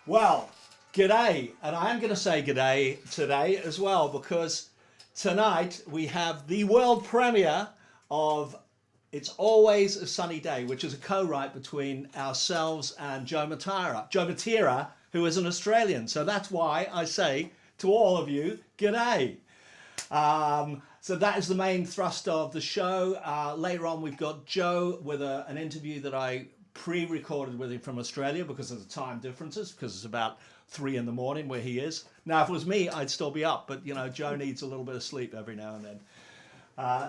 Well, g'day, and I am going to say g'day today as well, because tonight we have the world premiere of It's Always a Sunny Day, which is a co-write between ourselves and Joe Matera, who is an Australian. So that's why I say to all of you, g'day. So that is the main thrust of the show. Later on, we've got Joe with an interview that I pre-recorded with him from Australia because of the time differences, because it's about 3 in the morning where he is. Now, if it was me, I'd still be up, but you know, Joe needs a little bit of sleep every now and then.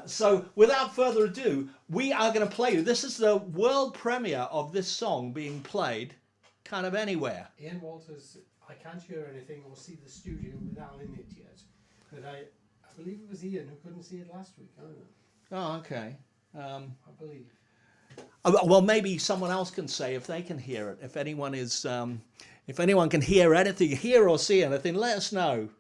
So without further ado, we are going to play you. This is the world premiere of this song being played kind of anywhere. Ian Walters, I can't hear anything or see the studio without in it yet, but I believe it was Ian who couldn't see it last week. I don't know. Oh, okay. I believe. Well, maybe someone else can say if they can hear it. If anyone is, if anyone can hear anything, hear or see anything, let us know.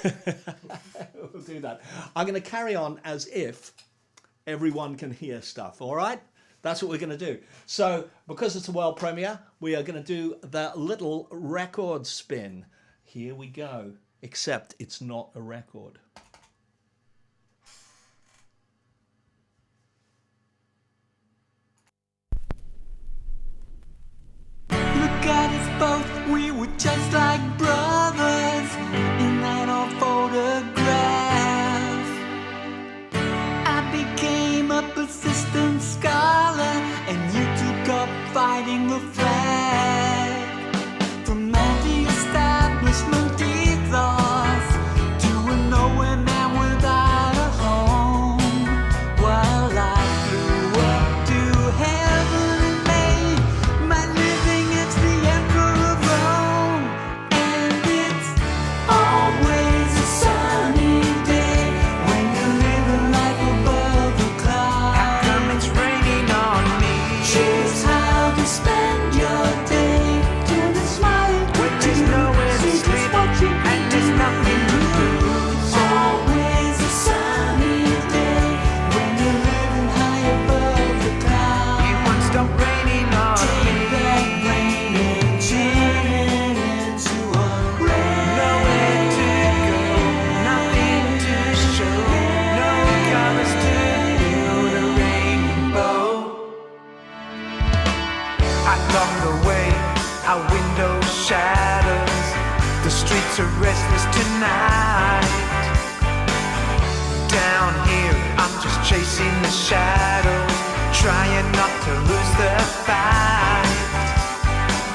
We'll do that. I'm going to carry on as if everyone can hear stuff. All right, that's what we're going to do. So, because it's a world premiere, we are going to do the little record spin. Here we go. Except it's not a record. Look at us both, we were just like brothers in that old photograph. I became a persistent scholar and you took up fighting the flag. From anti-establishment ethos to a nowhere man without a home, while I flew up to heaven and made my living as the emperor of Rome. And it's always a sunny day when you're living life above the clouds. How come it's raining on me? Choose how to spend your day. Turn a smile when there's nowhere to sleep and there's nothing to lose. Always a sunny day when you're living high above the clouds. It won't stop raining on me. Take that rain and turn it into a rain. Nowhere to go, nothing to show, no colors to build a rainbow. Along the way, our window shadows. The streets are restless tonight. Down here, I'm just chasing the shadows, trying not to lose the fight.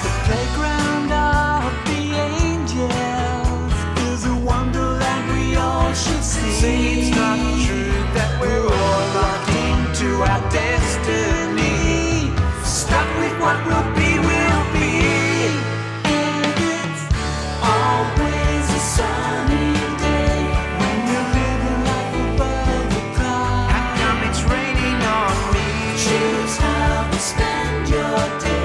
The playground of the angels is a wonderland we all should see. Say it's not true that we're all locked into our destiny, stuck with what will be, will be. And it's always a sunny day when you're living life above the clouds. How come it's raining on me? Choose how to spend your day.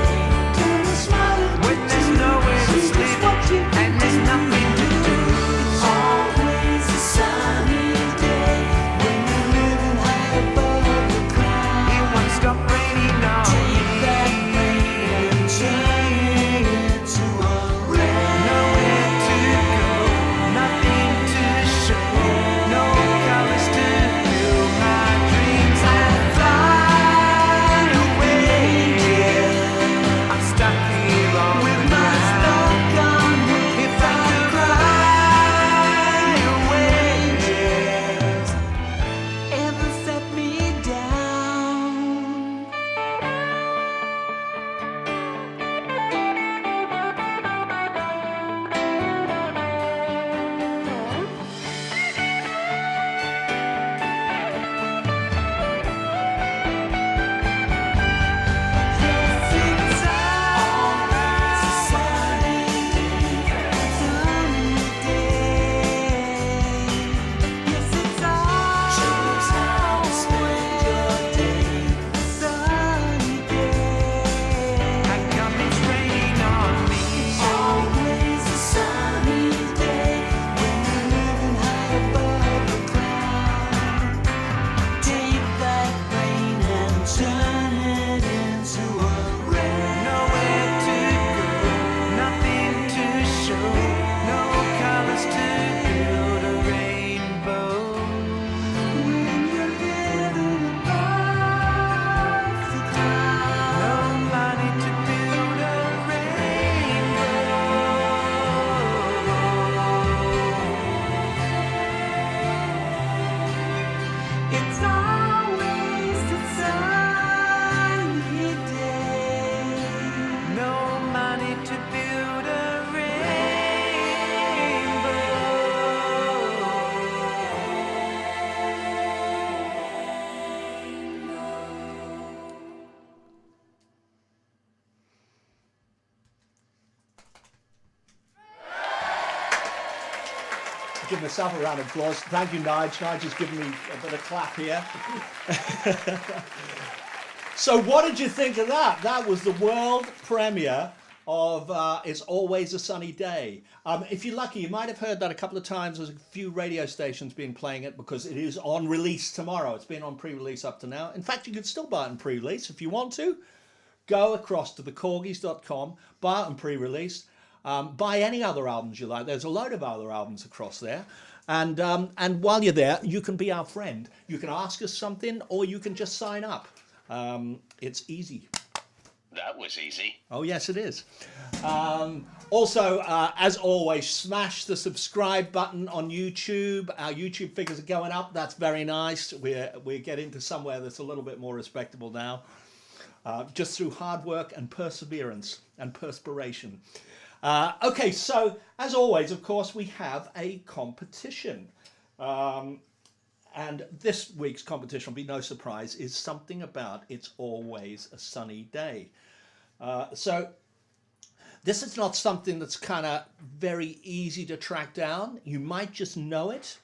give myself a round of applause. Thank you, Nige. Nige has given me a bit of clap here. So what did you think of that? That was the world premiere of It's Always a Sunny Day. If you're lucky, you might have heard that a couple of times. There's a few radio stations been playing it because it is on release tomorrow. It's been on pre-release up to now. In fact, you can still buy it on pre-release if you want to. Go across to thekorgis.com, buy it on pre-release. Buy any other albums you like. There's a load of other albums across there. And while you're there, you can be our friend. You can ask us something or you can just sign up. It's easy. That was easy. Oh, yes, it is. Also, as always, smash the subscribe button on YouTube. Our YouTube figures are going up. That's very nice. We're getting to somewhere that's a little bit more respectable now. Just through hard work and perseverance and perspiration. Okay, so as always, of course, we have a competition. And this week's competition, will be no surprise, is something about It's Always a Sunny Day. So this is not something that's kind of very easy to track down. You might just know it,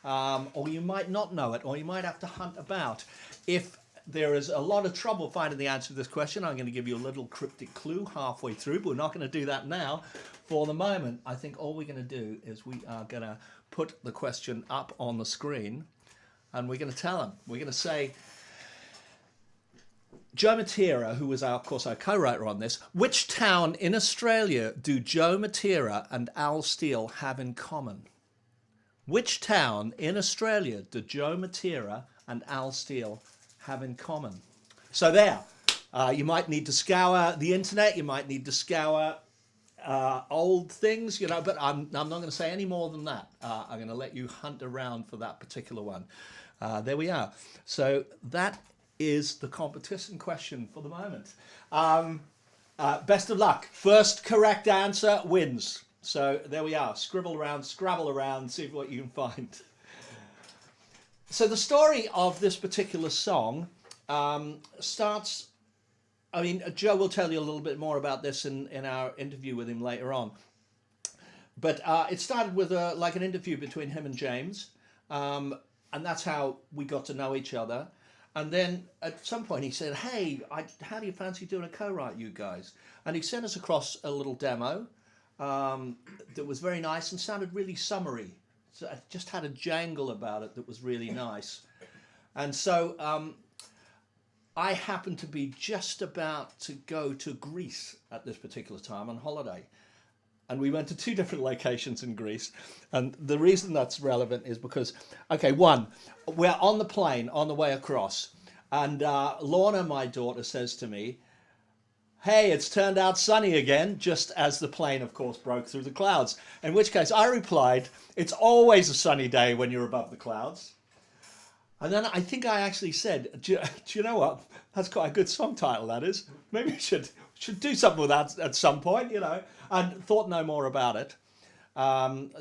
or you might not know it, or you might have to hunt about. If there is a lot of trouble finding the answer to this question, I'm going to give you a little cryptic clue halfway through, but we're not going to do that now. For the moment, I think all we're going to do is we are going to put the question up on the screen, and we're going to tell them. We're going to say, Joe Matera, who was, of course, our co-writer on this, which town in Australia do Joe Matera and Al Steele have in common? Which town in Australia do Joe Matera and Al Steele have in common? So there, you might need to scour the internet, you might need to scour old things, you know, but I'm not going to say any more than that. I'm going to let you hunt around for that particular one. There we are. So that is the competition question for the moment. Best of luck. First correct answer wins. So there we are. Scribble around, scrabble around, see what you can find. So the story of this particular song starts, I mean, Joe will tell you a little bit more about this in our interview with him later on. But it started with like an interview between him and James. And that's how we got to know each other. And then at some point he said, hey, how do you fancy doing a co-write, you guys? And he sent us across a little demo that was very nice and sounded really summery. So it just had a jangle about it that was really nice. And so I happened to be just about to go to Greece at this particular time on holiday. And we went to two different locations in Greece. And the reason that's relevant is because, okay, one, we're on the plane on the way across. And Lorna, my daughter, says to me, hey, it's turned out sunny again, just as the plane, of course, broke through the clouds. In which case I replied, it's always a sunny day when you're above the clouds. And then I think I actually said, do you know what? That's quite a good song title, that is. Maybe we should do something with that at some point, you know. And thought no more about it.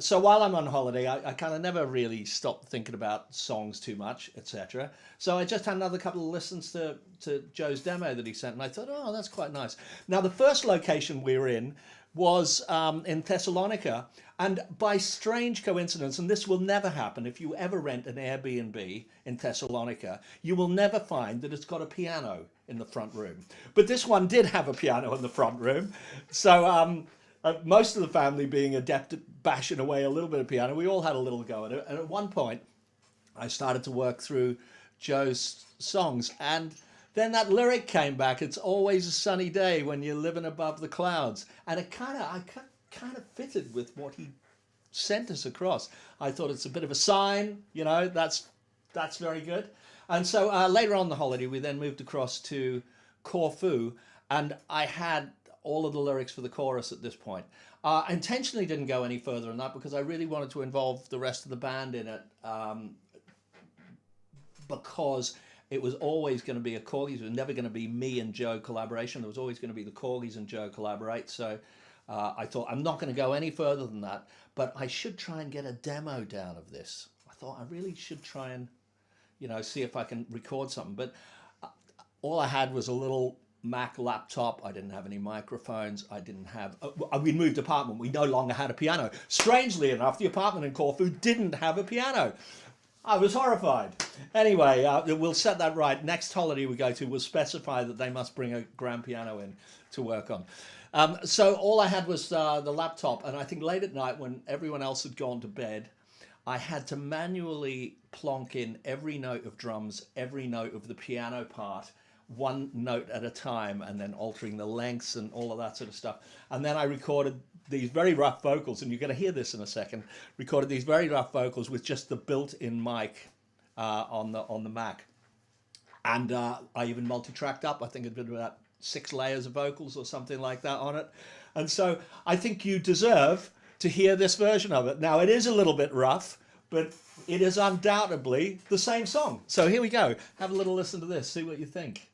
So while I'm on holiday, I kind of never really stopped thinking about songs too much, etc. So I just had another couple of listens to Joe's demo that he sent, and I thought, oh, that's quite nice. Now, the first location we were in was in Thessalonica, and by strange coincidence, and this will never happen, if you ever rent an Airbnb in Thessalonica, you will never find that it's got a piano in the front room. But this one did have a piano in the front room. So most of the family being adept at bashing away a little bit of piano, we all had a little go at it. And at one point, I started to work through Joe's songs. And then that lyric came back, it's always a sunny day when you're living above the clouds. And I kind of fitted with what he sent us across. I thought it's a bit of a sign, you know, that's very good. And so later on the holiday, we then moved across to Corfu, and I had all of the lyrics for the chorus at this point. I intentionally didn't go any further than that because I really wanted to involve the rest of the band in it, because it was always going to be a Korgis. It was never going to be me and Joe collaboration. There was always going to be the Korgis and Joe collaborate. So I thought, I'm not going to go any further than that, but I should try and get a demo down of this. I thought I really should try and, you know, see if I can record something. But all I had was a little Mac laptop. I didn't have any microphones. I didn't have. We moved apartment. We no longer had a piano. Strangely enough, the apartment in Corfu didn't have a piano. I was horrified. Anyway, we'll set that right. Next holiday we go to, we'll specify that they must bring a grand piano in to work on. So all I had was the laptop, and I think late at night when everyone else had gone to bed, I had to manually plonk in every note of drums, every note of the piano part, one note at a time, and then altering the lengths and all of that sort of stuff. And then I recorded these very rough vocals, and you're going to hear this in a second. Recorded these very rough vocals with just the built-in mic on the Mac, and I even multi-tracked up. I think it did about 6 layers of vocals or something like that on it. And so I think you deserve to hear this version of it. Now it is a little bit rough, but it is undoubtedly the same song. So here we go. Have a little listen to this. See what you think.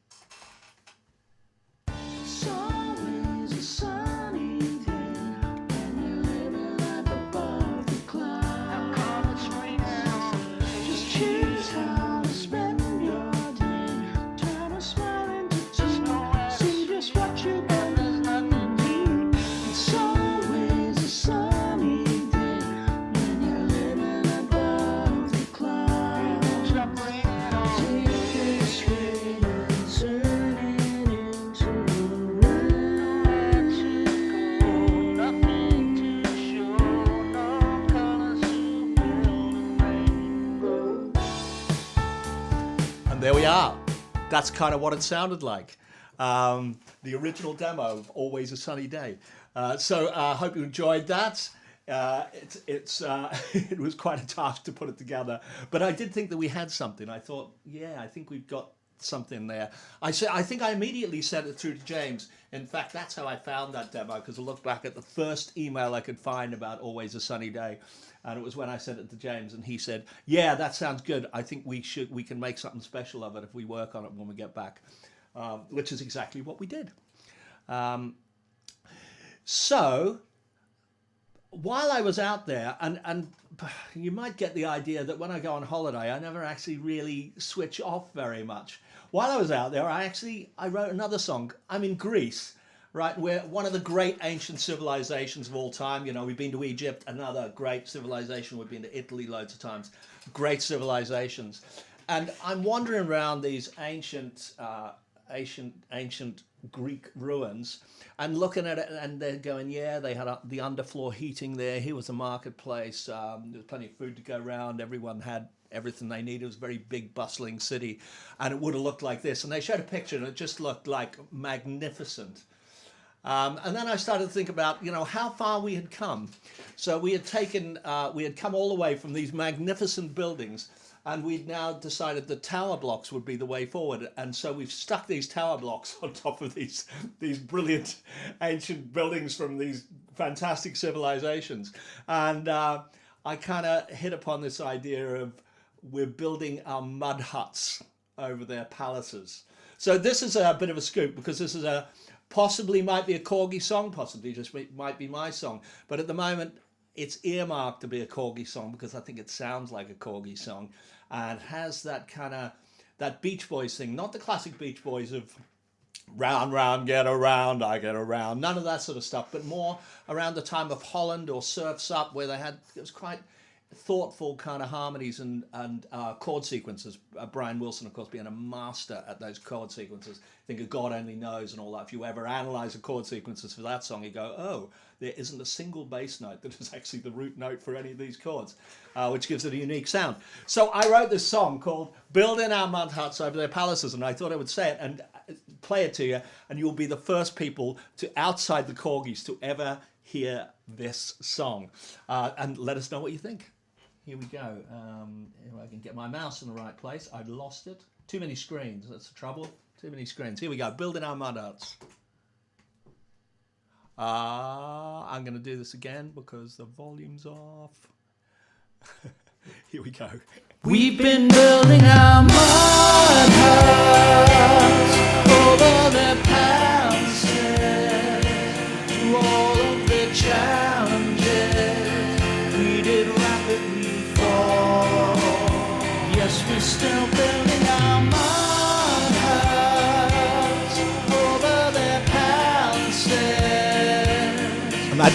There we are. That's kind of what it sounded like. The original demo of Always a Sunny Day. So I hope you enjoyed that. It was quite a task to put it together, but I did think that we had something. I thought, yeah, I think we've got something there. I think I immediately sent it through to James. In fact, that's how I found that demo, because I looked back at the first email I could find about Always a Sunny Day. And it was when I sent it to James, and he said, yeah, that sounds good. I think we can make something special of it if we work on it when we get back, which is exactly what we did. So while I was out there, and you might get the idea that when I go on holiday, I never actually really switch off very much. While I was out there, I wrote another song. I'm in Greece. Right, we're one of the great ancient civilizations of all time. You know, we've been to Egypt, another great civilization. We've been to Italy loads of times. Great civilizations. And I'm wandering around these ancient Greek ruins and looking at it, and they're going, yeah, they had the underfloor heating there. Here was a marketplace. There was plenty of food to go around. Everyone had everything they needed. It was a very big, bustling city, and it would have looked like this. And they showed a picture, and it just looked like magnificent. And then I started to think about, you know, how far we had come. So we had come all the way from these magnificent buildings, and we'd now decided that tower blocks would be the way forward. And so we've stuck these tower blocks on top of these brilliant ancient buildings from these fantastic civilizations. And I kind of hit upon this idea of we're building our mud huts over their palaces. So this is a bit of a scoop, because this is possibly might be a Korgis song, possibly just might be my song. But at the moment, it's earmarked to be a Korgis song because I think it sounds like a Korgis song and has that kind of, that Beach Boys thing, not the classic Beach Boys of round, round, get around, I get around, none of that sort of stuff, but more around the time of Holland or Surf's Up, where it was quite thoughtful kind of harmonies and chord sequences. Brian Wilson, of course, being a master at those chord sequences. Think of God Only Knows and all that. If you ever analyze the chord sequences for that song, you go, oh, there isn't a single bass note that is actually the root note for any of these chords, which gives it a unique sound. So I wrote this song called Building Our Mud Huts Over Their Palaces, and I thought I would say it and play it to you, and you'll be the first people to outside the Korgis to ever hear this song. And let us know what you think. Here we go. If I can get my mouse in the right place. I've lost it. Too many screens. That's the trouble. Too many screens. Here we go. Building Our Mud Huts. I'm going to do this again because the volume's off. Here we go. We've been building our mud huts over the palaces, through all of the challenges we did rapidly fall. Yes, we're still building our mud huts over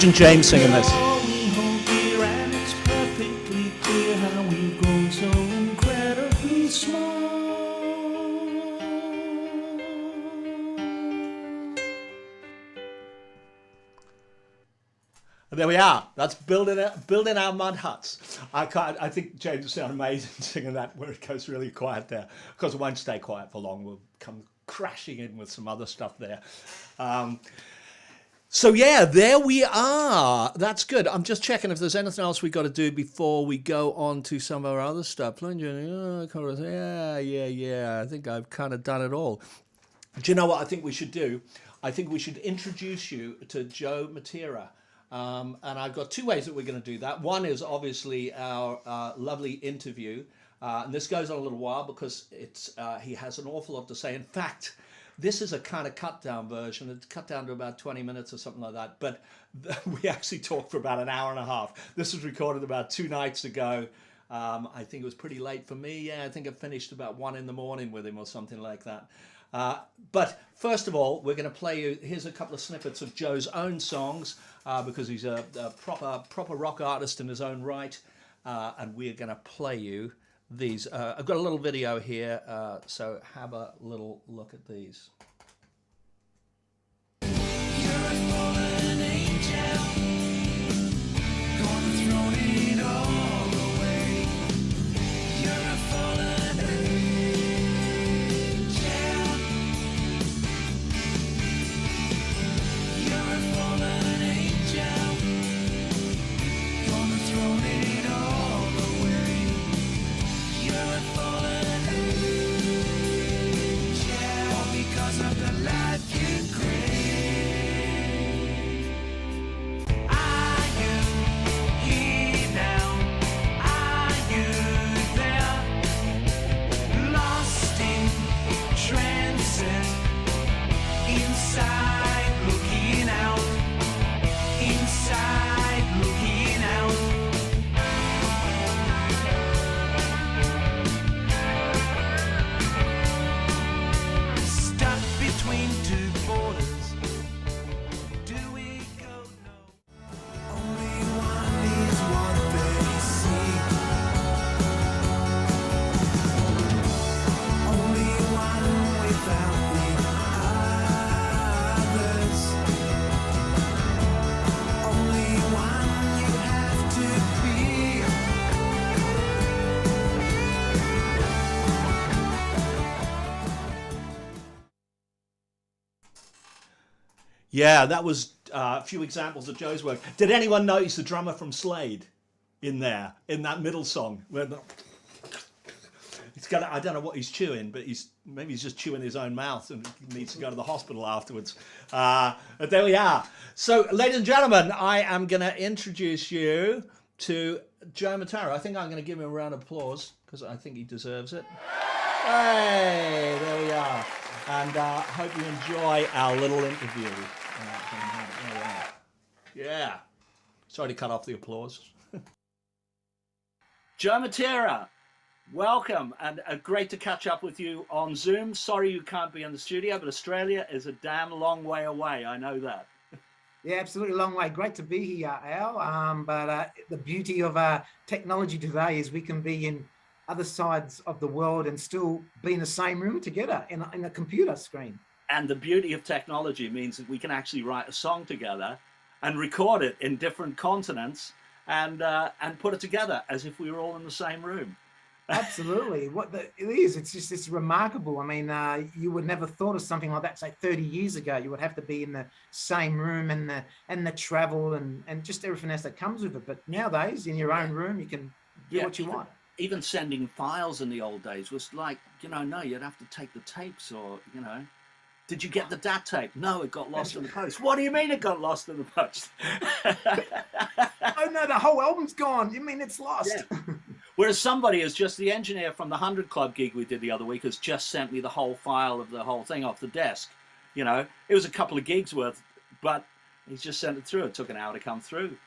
Imagine James singing this. We hold dear, and it's perfectly clear how we've grown so incredibly small. And there we are. That's building our mud huts. I think James will sound amazing singing that where it goes really quiet there. Of course, it won't stay quiet for long. We'll come crashing in with some other stuff there. So yeah, there we are. That's good. I'm just checking if there's anything else we got to do before we go on to some of our other stuff. Yeah. I think I've kind of done it all. Do you know what I think we should do? I think we should introduce you to Joe Matera. And I've got two ways that we're going to do that. One is obviously our lovely interview. And this goes on a little while because he has an awful lot to say. In fact, this is a kind of cut down version. It's cut down to about 20 minutes or something like that. But we actually talked for about an hour and a half. This was recorded about 2 nights ago. I think it was pretty late for me. Yeah, I think I finished about 1 a.m. with him or something like that. But first of all, we're going to play you, here's a couple of snippets of Joe's own songs, because he's a proper rock artist in his own right, and we're going to play you these. I've got a little video here, so have a little look at these. Yeah, that was a few examples of Joe's work. Did anyone notice the drummer from Slade in there, in that middle song? He's got, I don't know what he's chewing, but maybe he's just chewing his own mouth and needs to go to the hospital afterwards. But there we are. So, ladies and gentlemen, I am going to introduce you to Joe Matera. I think I'm going to give him a round of applause because I think he deserves it. Hey, there we are. And hope you enjoy our little interview. Yeah. Sorry to cut off the applause. Joe Matera, welcome, and great to catch up with you on Zoom. Sorry you can't be in the studio, but Australia is a damn long way away. I know that. Yeah, absolutely, long way. Great to be here, Al. But the beauty of technology today is we can be in other sides of the world and still be in the same room together in a computer screen. And the beauty of technology means that we can actually write a song together and record it in different continents and put it together as if we were all in the same room. Absolutely. It's remarkable. I mean, you would never thought of something like that, say 30 years ago. You would have to be in the same room and the travel and just everything else that comes with it. But nowadays, in your own room, you can do what you want. Even sending files in the old days was like, no, you'd have to take the tapes or, did you get the DAT tape? No, it got lost in the post. What do you mean it got lost in the post? Oh no, the whole album's gone. You mean it's lost? Yeah. Whereas somebody is just the engineer from the 100 Club gig we did the other week has just sent me the whole file of the whole thing off the desk. It was a couple of gigs worth, but he's just sent it through. It took an hour to come through.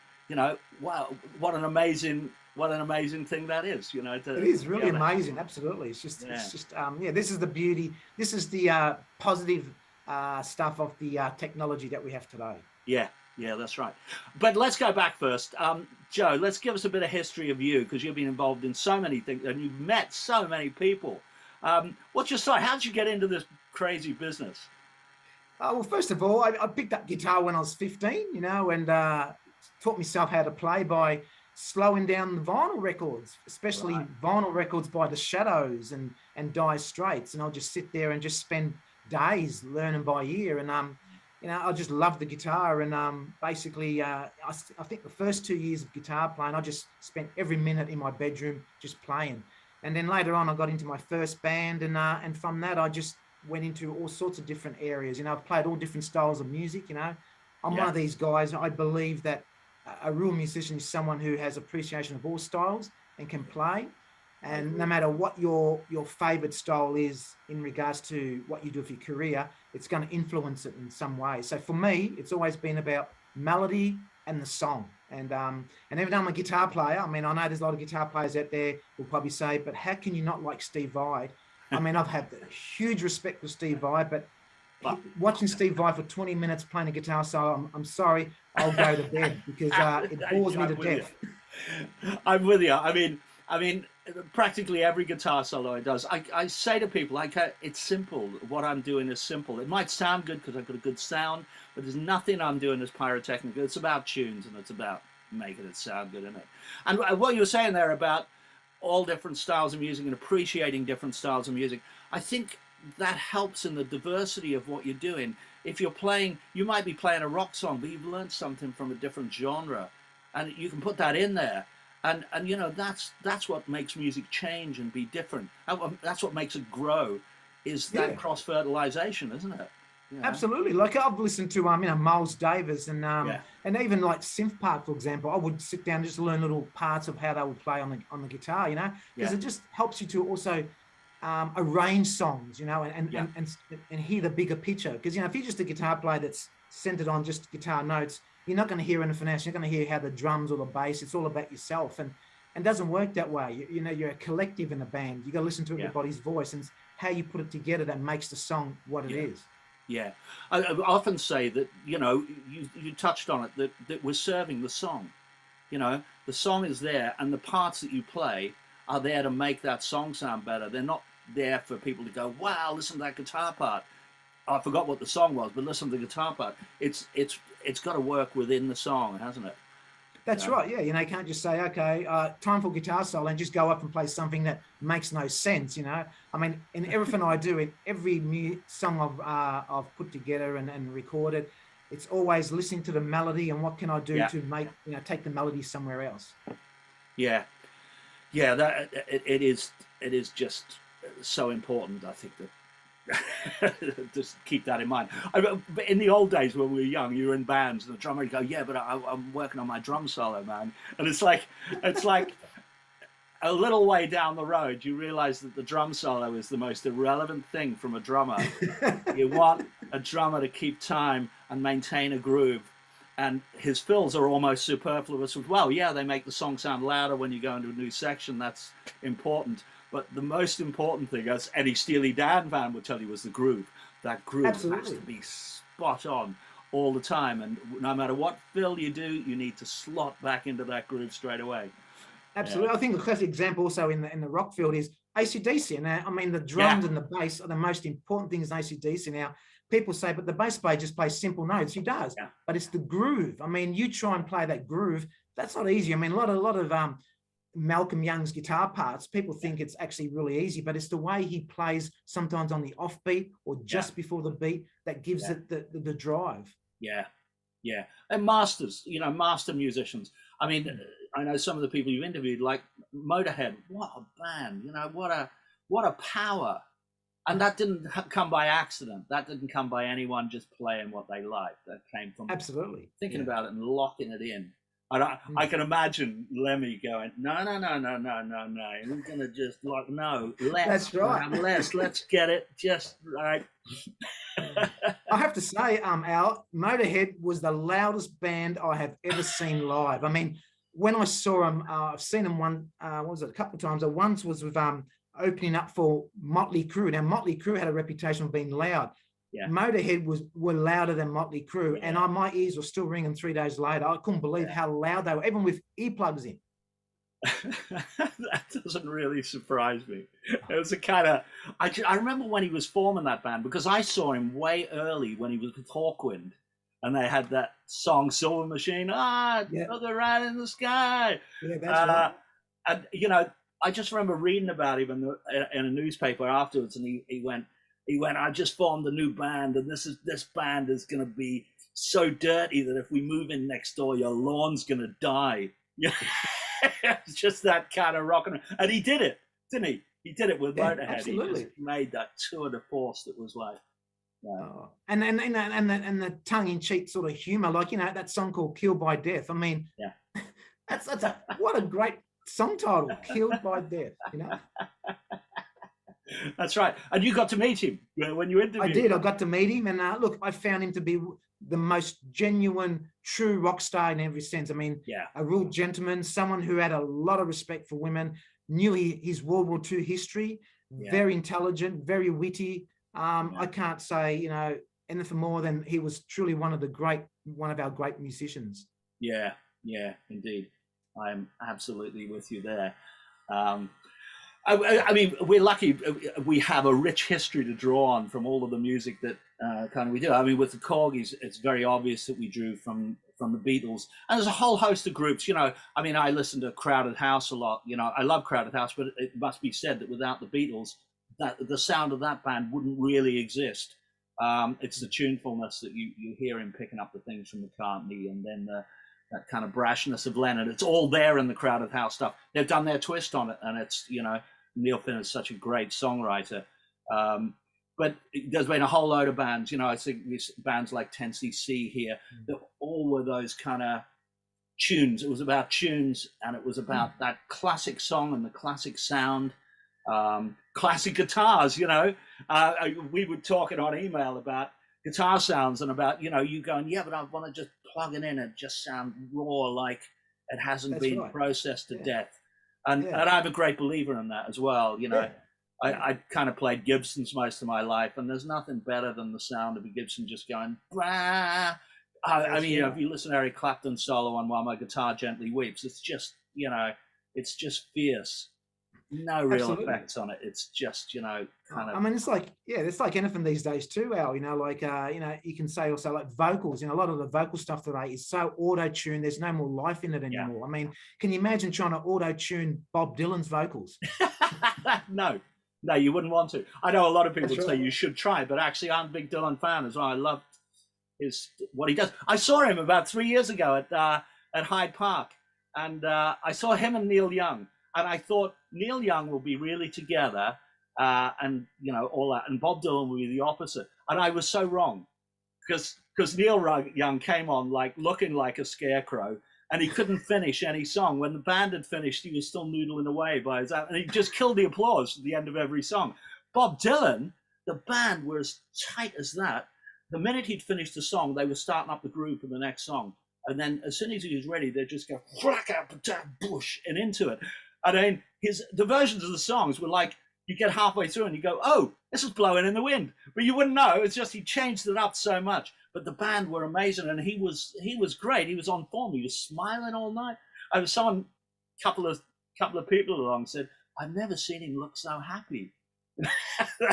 Wow, what an amazing thing that is. It is really amazing. Absolutely. It's just this is the beauty. This is the positive stuff of the technology that we have today. Yeah. Yeah, that's right. But let's go back first. Joe, let's give us a bit of history of you, because you've been involved in so many things and you've met so many people. What's your story? How did you get into this crazy business? Well, first of all, I picked up guitar when I was 15, you know, and taught myself how to play by slowing down the vinyl records, especially vinyl records by the Shadows and Dire Straits. And I'll just sit there and just spend days learning by ear. And you know, I just loved the guitar. And basically, I think the first 2 years of guitar playing, I just spent every minute in my bedroom just playing. And then later on, I got into my first band, and from that, I just went into all sorts of different areas. You know, I've played all different styles of music. You know, I'm one of these guys. I believe that a real musician is someone who has appreciation of all styles and can play. And no matter what your favorite style is in regards to what you do for your career, it's going to influence it in some way. So for me, it's always been about melody and the song. And even though I'm a guitar player, I mean, I know there's a lot of guitar players out there who'll probably say, but how can you not like Steve Vai? I mean, I've had huge respect for Steve Vai, but watching Steve Vai for 20 minutes playing a guitar solo, I'm sorry, I'll go to bed, because it bores me to death. I'm with you. I mean, practically every guitar solo it does. I say to people, like, it's simple. What I'm doing is simple. It might sound good because I've got a good sound, but there's nothing I'm doing that's pyrotechnical. It's about tunes, and it's about making it sound good, isn't it? And what you were saying there about all different styles of music and appreciating different styles of music, I think that helps in the diversity of what you're doing. If you're playing, you might be playing a rock song, but you've learned something from a different genre, and you can put that in there. And you know, that's what makes music change and be different. That's what makes it grow, is that cross-fertilization, isn't it? You know? Absolutely. Like, I've listened to you know, Miles Davis and even like Synth Park, for example. I would sit down and just learn little parts of how they would play on the guitar, you know, because it just helps you to also arrange songs, you know, and hear the bigger picture. Because, you know, if you're just a guitar player that's centered on just guitar notes, you're not going to hear anything else. You're going to hear how the drums or the bass, it's all about yourself. And it doesn't work that way. You know, you're a collective in a band. You got to listen to everybody's voice, and how you put it together that makes the song what it is. Yeah. I often say that, you know, you touched on it, that we're serving the song. You know, the song is there, and the parts that you play are there to make that song sound better. They're not there for people to go, wow, listen to that guitar part. I forgot what the song was, but listen to the guitar part. It's got to work within the song, hasn't it? That's right. Yeah, you know, you can't just say, okay, time for guitar solo, and just go up and play something that makes no sense. You know, I mean, in everything I do, in every song I've put together and recorded, it's always listening to the melody and what can I do to make, you know, take the melody somewhere else. Yeah, that it is just so important. I think that. Just keep that in mind. But in the old days when we were young, you were in bands, and the drummer would go, "Yeah, but I'm working on my drum solo, man." And it's like a little way down the road, you realise that the drum solo is the most irrelevant thing from a drummer. You want a drummer to keep time and maintain a groove, and his fills are almost superfluous as well. Yeah, they make the song sound louder when you go into a new section. That's important. But the most important thing, as any Steely Dan fan would tell you, was the groove. That groove has to be spot on all the time. And no matter what fill you do, you need to slot back into that groove straight away. Absolutely. I think the classic example also in the rock field is AC/DC. Now, I mean, the drums and the bass are the most important things in AC/DC. Now, people say, but the bass player just plays simple notes. He does. Yeah. But it's the groove. I mean, you try and play that groove, that's not easy. I mean, a lot of Malcolm Young's guitar parts, people think it's actually really easy, but it's the way he plays sometimes on the offbeat or just before the beat that gives it the drive. Yeah. And masters, you know, master musicians. I mean, I know some of the people you interviewed, like Motorhead. What a band, you know, what a power. And that didn't come by accident. That didn't come by anyone just playing what they liked. That came from thinking about it and locking it in. I can imagine Lemmy going, no. We're gonna just like let's get it just right. I have to say, Al, Motorhead was the loudest band I have ever seen live. I mean, when I saw them, I've seen them a couple of times. Once was with opening up for Motley Crue. Now, Motley Crue had a reputation of being loud. Yeah. Motorhead were louder than Motley Crue, and my ears were still ringing 3 days later. I couldn't believe how loud they were, even with earplugs in. That doesn't really surprise me. It was a kind of I remember when he was forming that band, because I saw him way early when he was with Hawkwind, and they had that song Silver Machine. Look around in the sky. Yeah, that's right. And you know, I just remember reading about him in a newspaper afterwards, and he went, I just formed a new band, and this band is going to be so dirty that if we move in next door, your lawn's going to die. Yeah. It's just that kind of rock and he did it, didn't he? He did it with Motorhead. Absolutely. He just made that tour de force that was like, and the tongue-in-cheek sort of humor, like, you know, that song called "Killed by Death." I mean, that's what a great song title, "Killed by Death." You know. That's right. And you got to meet him when you interviewed. I did. I got to meet him, and look, I found him to be the most genuine, true rock star in every sense. I mean, a real gentleman, someone who had a lot of respect for women, knew his World War II history, very intelligent, very witty. I can't say, you know, anything more than he was truly one of our great musicians. Yeah, indeed. I'm absolutely with you there. I mean, we're lucky. We have a rich history to draw on from all of the music that kind of we do. I mean, with the Korgis, it's very obvious that we drew from the Beatles, and there's a whole host of groups. You know, I mean, I listen to Crowded House a lot. You know, I love Crowded House, but it must be said that without the Beatles, that the sound of that band wouldn't really exist. It's the tunefulness that you hear him picking up the things from McCartney, and then that kind of brashness of Lennon. It's all there in the Crowded House stuff. They've done their twist on it, and it's, you know, Neil Finn is such a great songwriter. But there's been a whole load of bands, you know, I think these bands like 10cc here, that all were those kind of tunes. It was about tunes, and it was about that classic song and the classic sound, classic guitars, you know. We were talking on email about guitar sounds, and about, you know, you going, but I want to just plug it in and just sound raw, like it hasn't been processed to death. And I'm a great believer in that as well. You know, I kind of played Gibsons most of my life, and there's nothing better than the sound of a Gibson just going, bah. I mean, you know, if you listen to Eric Clapton solo on While My Guitar Gently Weeps, it's just, you know, it's just fierce. No real effects on it. It's just, you know, kind of. I mean, it's like anything these days too, Al. You know, like you know, you can say also like vocals. You know, a lot of the vocal stuff today is so auto-tuned. There's no more life in it anymore. Yeah. I mean, can you imagine trying to auto-tune Bob Dylan's vocals? No, you wouldn't want to. I know a lot of people say you should try, but actually, I'm a big Dylan fan as well. I love what he does. I saw him about 3 years ago at Hyde Park, and I saw him and Neil Young. And I thought Neil Young will be really together, and, you know, all that, and Bob Dylan will be the opposite. And I was so wrong, because Neil Young came on like looking like a scarecrow, and he couldn't finish any song. When the band had finished, he was still noodling away by his and he just killed the applause at the end of every song. Bob Dylan, the band were as tight as that. The minute he'd finished the song, they were starting up the groove for the next song, and then as soon as he was ready, they'd just go bush and into it. I mean, the versions of the songs were like, you get halfway through and you go, oh, this is blowing in the wind. But you wouldn't know. It's just he changed it up so much. But the band were amazing, and he was great. He was on form. He was smiling all night. I was couple of people along said, I've never seen him look so happy.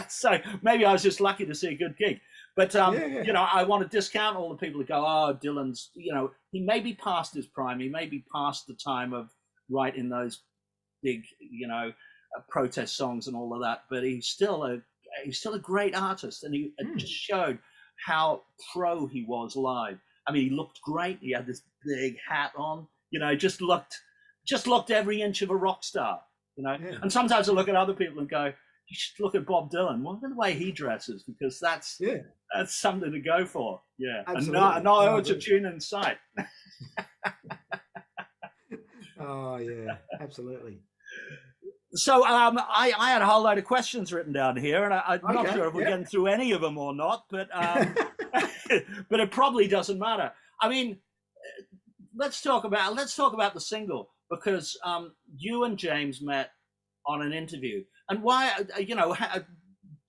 So maybe I was just lucky to see a good gig. But, you know, I want to discount all the people who go, oh, Dylan's, you know, he may be past his prime. He may be past the time of writing those big, you know, protest songs and all of that, but he's still a great artist, and he just showed how pro he was live. I mean, he looked great. He had this big hat on, you know, just looked every inch of a rock star, you know. And sometimes I look at other people and go, you should look at Bob Dylan. Look at the way he dresses, because that's something to go for. Yeah, absolutely. And no auto-tune in sight. Oh yeah, absolutely. So I had a whole load of questions written down here, and I'm not sure if we're getting through any of them or not, but but it probably doesn't matter. I mean, let's talk about the single, because you and James met on an interview, and why, you know,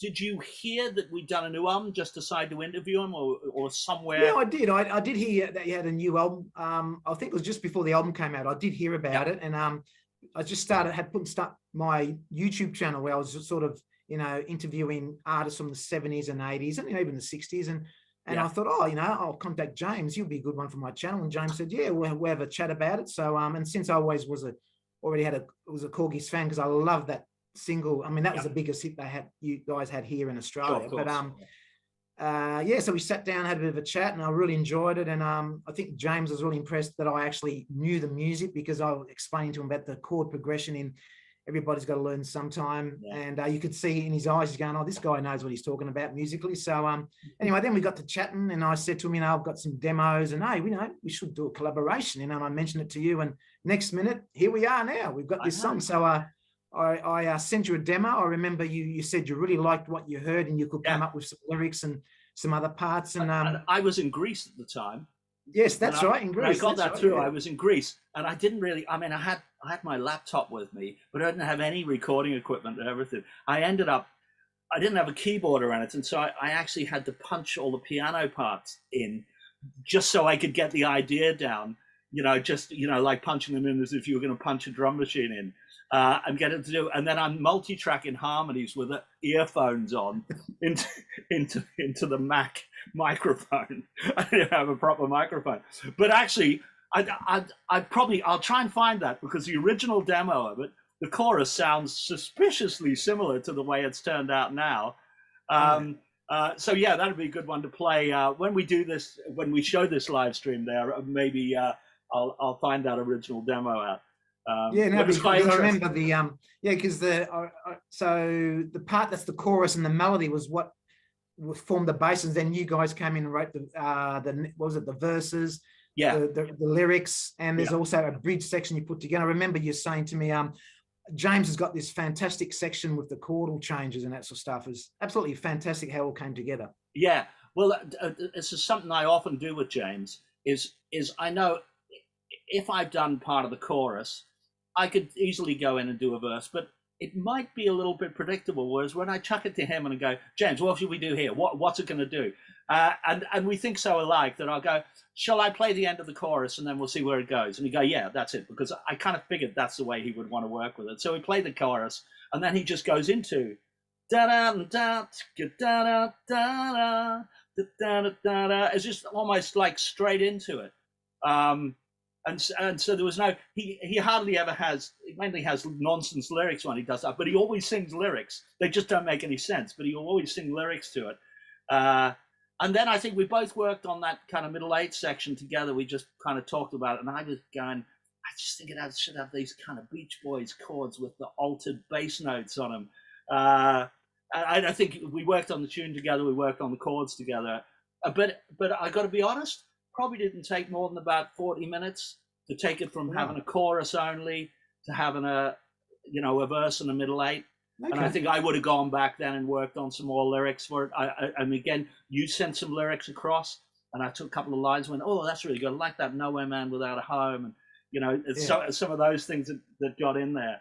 did you hear that we'd done a new album? Just decide to interview him, or somewhere? Yeah, I did. I did hear that you had a new album. I think it was just before the album came out. I did hear about it, and I just had put my YouTube channel where I was just sort of, you know, interviewing artists from the 70s and 80s and even the 60s, and I thought, oh, you know, I'll contact James. You'll be a good one for my channel. And James said, yeah, we'll have a chat about it. So and since I always was a Korgis fan, because I love that single. I mean, that was the biggest hit you guys had here in Australia. Sure, but yeah, so we sat down, had a bit of a chat, and I really enjoyed it. And I think James was really impressed that I actually knew the music, because I was explaining to him about the chord progression in Everybody's Got to Learn Sometime. And you could see in his eyes, he's going, oh, this guy knows what he's talking about musically. So anyway, then we got to chatting, and I said to him, you know, I've got some demos, and hey, we should do a collaboration, you know, and I mentioned it to you, and next minute, here we are now. We've got this song. So I sent you a demo. I remember you said you really liked what you heard, and you could come up with some lyrics and some other parts. And I was in Greece at the time. Yes, that's right, in Greece. I got that through. I was in Greece, and I didn't really. I mean, I had my laptop with me, but I didn't have any recording equipment and everything. I didn't have a keyboard or anything, so I actually had to punch all the piano parts in, just so I could get the idea down. You know, just, you know, like punching them in as if you were going to punch a drum machine in. And get it to do, and then I'm multi-tracking harmonies with the earphones on into the Mac microphone. I didn't have a proper microphone, but actually, I'll try and find that, because the original demo of it, the chorus sounds suspiciously similar to the way it's turned out now. So yeah, that'd be a good one to play when we do this, when we show this live stream there. Maybe I'll find that original demo out. Yeah, no, because I remember because so the part that's the chorus and the melody was what formed the bass, and then you guys came in and wrote the verses, the lyrics, and there's also a bridge section you put together. I remember you saying to me, James has got this fantastic section with the chordal changes and that sort of stuff. It's absolutely fantastic how it all came together. Yeah, well, it's just something I often do with James. Is I know if I've done part of the chorus, I could easily go in and do a verse, but it might be a little bit predictable. Whereas when I chuck it to him and I go, James, what should we do here? What's it going to do? And we think so alike that I'll go, shall I play the end of the chorus and then we'll see where it goes? And he go, yeah, that's it, because I kind of figured that's the way he would want to work with it. So we play the chorus, and then he just goes into da da da da da da da da da. It's just almost like straight into it. And so there was no, he hardly ever has, he mainly has nonsense lyrics when he does that, but he always sings lyrics. They just don't make any sense, but he'll always sing lyrics to it. And then I think we both worked on that kind of middle eight section together. We just kind of talked about it, and I was going, I just think it should have these kind of Beach Boys chords with the altered bass notes on them. I think we worked on the tune together, we worked on the chords together. But I got to be honest, probably didn't take more than about 40 minutes to take it from having a chorus only to having a verse and a middle eight. Okay. And I think I would have gone back then and worked on some more lyrics for it. And again, you sent some lyrics across, and I took a couple of lines and went, oh, that's really good. I like that Nowhere Man Without a Home. And, some of those things that got in there.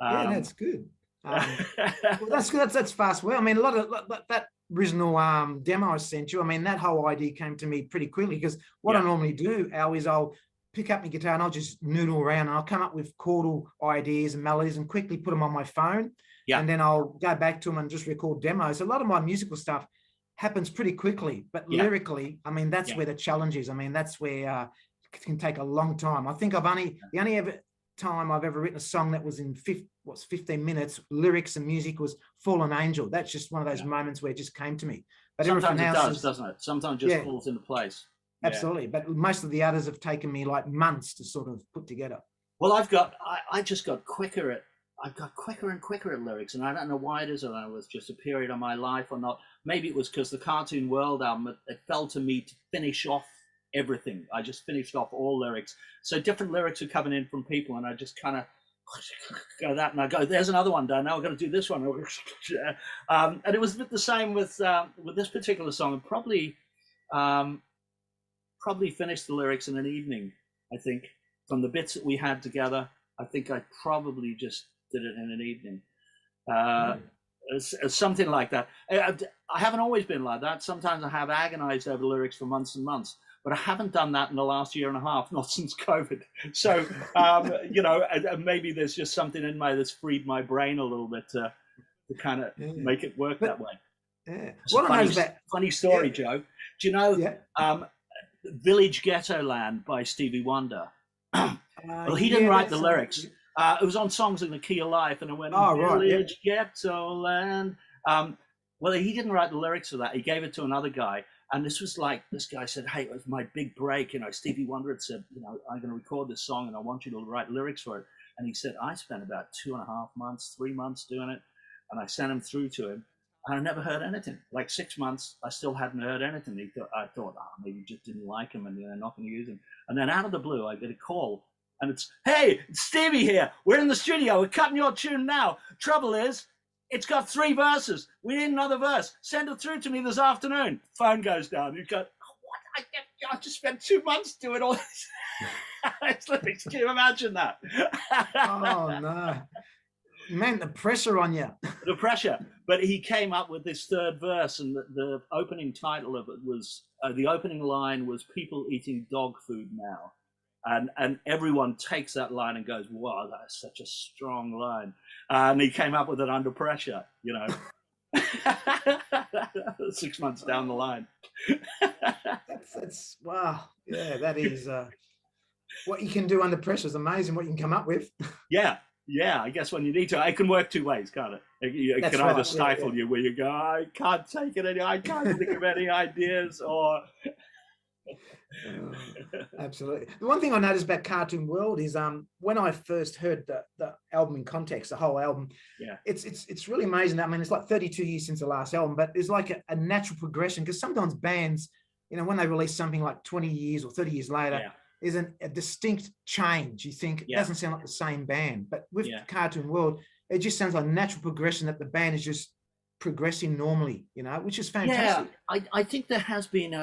Yeah, that's good. Well, that's good. That's fast. Well, I mean, a lot of that original demo I sent you, I mean, that whole idea came to me pretty quickly, because what I normally do, Al, is I'll pick up my guitar and I'll just noodle around, and I'll come up with chordal ideas and melodies and quickly put them on my phone. Yeah. And then I'll go back to them and just record demos. A lot of my musical stuff happens pretty quickly, but lyrically, I mean, that's where the challenge is. I mean, that's where it can take a long time. I think the only time I've ever written a song that was in 15 minutes, lyrics and music, was Fallen Angel. That's just one of those moments where it just came to me. But sometimes it does, doesn't it? Sometimes it just falls into place. Absolutely. But most of the others have taken me like months to sort of put together. Well, I just got quicker at, I've got quicker and quicker at lyrics, and I don't know why it is, or that was just a period of my life or not. Maybe it was because the Cartoon World album, it fell to me to finish off everything. I just finished off all lyrics. So different lyrics are coming in from people, and I just kind of go that, and I go, there's another one done. Now I've got to do this one. And it was a bit the same with this particular song. And probably finished the lyrics in an evening, I think. From the bits that we had together, I think I probably just did it in an evening. something like that. I haven't always been like that. Sometimes I have agonized over lyrics for months and months, but I haven't done that in the last year and a half, not since COVID. So, maybe there's just something in me that's freed my brain a little bit to kind of make it work that way. Yeah. It's What I know is that funny story, Joe. Do you know Village Ghetto Land by Stevie Wonder? Well, he didn't write the lyrics. It was on Songs in the Key of Life, and it went, Village Ghetto Land. Well, he didn't write the lyrics for that. He gave it to another guy. And this was like, this guy said, hey, it was my big break. Stevie Wonder had said, I'm going to record this song and I want you to write lyrics for it. And he said, I spent about 2.5 months, 3 months doing it. And I sent him through to him. And I never heard anything. Like 6 months, I still hadn't heard anything. I thought, maybe you just didn't like him and they're not going to use him. And then out of the blue, I get a call. And it's, hey, it's Stevie here. We're in the studio. We're cutting your tune now. Trouble is, it's got 3 verses. We need another verse. Send it through to me this afternoon. Phone goes down. You go, what? I just spent 2 months doing all this. Can you imagine that? Oh, no. Man, the pressure on you. The pressure. But he came up with this 3rd verse, and the opening title of it was, the opening line was People Eating Dog Food Now. And everyone takes that line and goes, wow, that's such a strong line. And he came up with it under pressure, 6 months down the line. That's wow. Yeah, that is what you can do under pressure is amazing what you can come up with. Yeah, I guess when you need to, it can work 2 ways, can't it? It can either stifle you where you go, I can't take it I can't think of any ideas, or... Absolutely. The one thing I noticed about Cartoon World is when I first heard the album in context, the whole album, it's really amazing. I mean, it's like 32 years since the last album, but there's like a natural progression, because sometimes bands, when they release something like 20 years or 30 years later, there's a distinct change. You think it doesn't sound like the same band, but with Cartoon World, it just sounds like natural progression, that the band is just progressing normally, which is fantastic. Yeah, I think there has been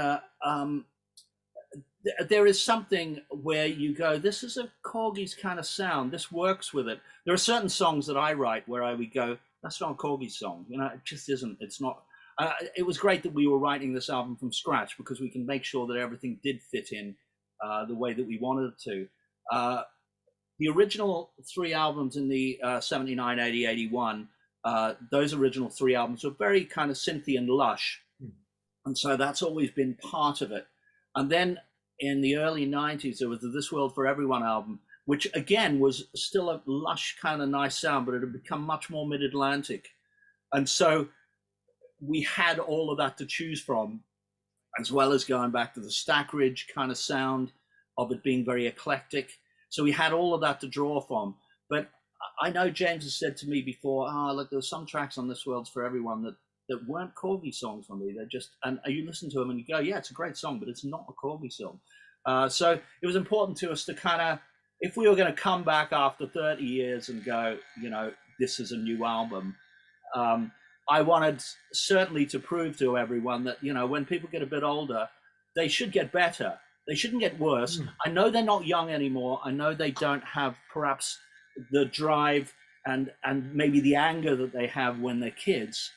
there is something where you go, this is a Korgis kind of sound. This works with it. There are certain songs that I write where I would go, that's not a Korgis song. It just isn't. It's not. It was great that we were writing this album from scratch, because we can make sure that everything did fit in the way that we wanted it to. The original 3 albums in the 79, 80, 81, those original 3 albums were very kind of synthy and lush. And so that's always been part of it. And then in the early 90s, there was the This World for Everyone album, which again was still a lush kind of nice sound, but it had become much more mid-Atlantic. And so we had all of that to choose from, as well as going back to the Stack Ridge kind of sound of it being very eclectic. So we had all of that to draw from. But I know James has said to me before, look, there's some tracks on This World's for Everyone that weren't Corgi songs for me. They're just, and you listen to them and you go, yeah, it's a great song, but it's not a Corgi song. So it was important to us to kind of, if we were going to come back after 30 years and go, this is a new album, I wanted certainly to prove to everyone that, when people get a bit older, they should get better. They shouldn't get worse. I know they're not young anymore. I know they don't have perhaps the drive and maybe the anger that they have when they're kids.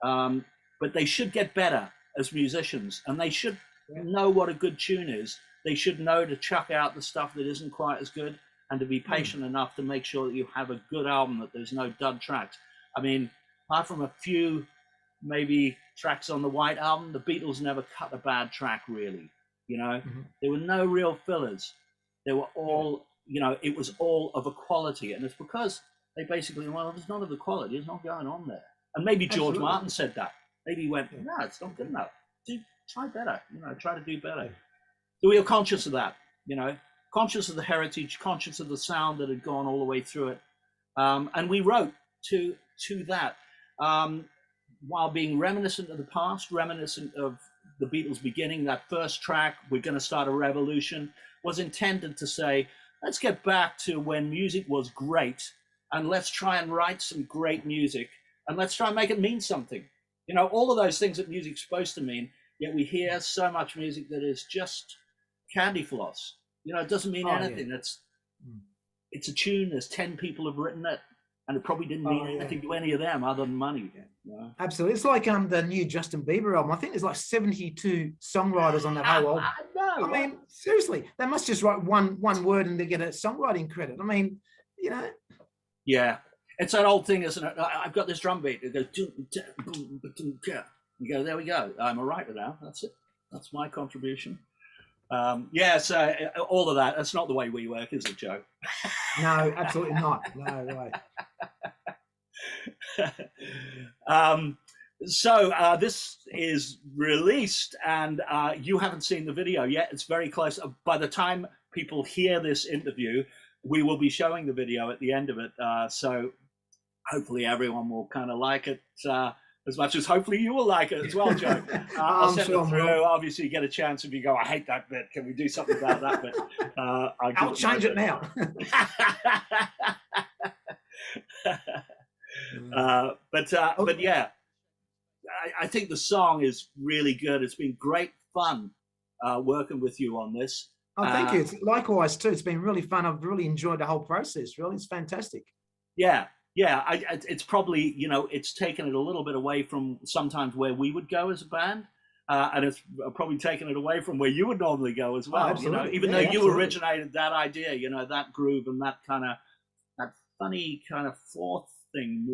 But they should get better as musicians, and they should know what a good tune is. They should know to chuck out the stuff that isn't quite as good, and to be patient enough to make sure that you have a good album, that there's no dud tracks. I mean, apart from a few maybe tracks on the White Album, the Beatles never cut a bad track, really. There were no real fillers. They were all, it was all of a quality, and it's because they basically, well, if it's not of the quality, it's not going on there. And maybe George Martin said that. Maybe he went, no, it's not good enough. Try better, try to do better. So we were conscious of that, conscious of the heritage, conscious of the sound that had gone all the way through it. And we wrote to that while being reminiscent of the past, reminiscent of the Beatles' beginning. That first track, We're Gonna Start a Revolution, was intended to say, let's get back to when music was great, and let's try and write some great music. And let's try and make it mean something. All of those things that music's supposed to mean, yet we hear so much music that is just candy floss. It doesn't mean anything. It's a tune. There's 10 people have written it. and it probably didn't Oh, mean yeah. anything to any of them other than money. You know? Absolutely. It's like the new Justin Bieber album. I think there's like 72 songwriters on that whole album. No, I mean, seriously, they must just write one word and they get a songwriting credit. I mean, you know. yeah, it's that old thing, isn't it? I've got this drum beat. It goes, boom, boom, boom, you go, there we go. I'm a writer now. That's it. That's my contribution. Yeah, so all of that. That's not the way we work, is it, Joe? No, absolutely not. No way. So this is released, and you haven't seen the video yet. It's very close. By the time people hear this interview, we will be showing the video at the end of it. So hopefully everyone will kind of like it as much as hopefully you will like it as well, Joe. I'll send it through. Obviously, you get a chance if you go, I hate that bit. Can we do something about that bit? I'll change it now. But yeah, I think the song is really good. It's been great fun working with you on this. Oh, thank you. Likewise too. It's been really fun. I've really enjoyed the whole process. Really, it's fantastic. Yeah. It's probably, it's taken it a little bit away from sometimes where we would go as a band, and it's probably taken it away from where you would normally go as well. Even though you originated that idea, that groove and that funny kind of fourth thing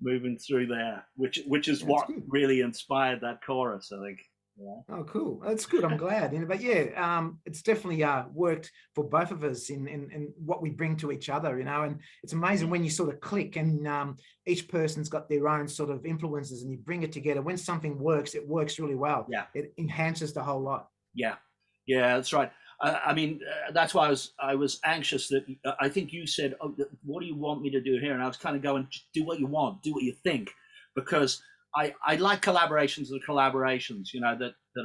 moving through there, which is what really inspired that chorus, I think. Yeah. Oh, cool. That's good. I'm glad. But yeah, it's definitely worked for both of us in what we bring to each other, and it's amazing when you sort of click and each person's got their own sort of influences and you bring it together. When something works, it works really well. Yeah. It enhances the whole lot. Yeah, that's right. I mean, that's why I was anxious that I think you said, oh, what do you want me to do here? And I was kind of going, do what you want, do what you think, because I like collaborations that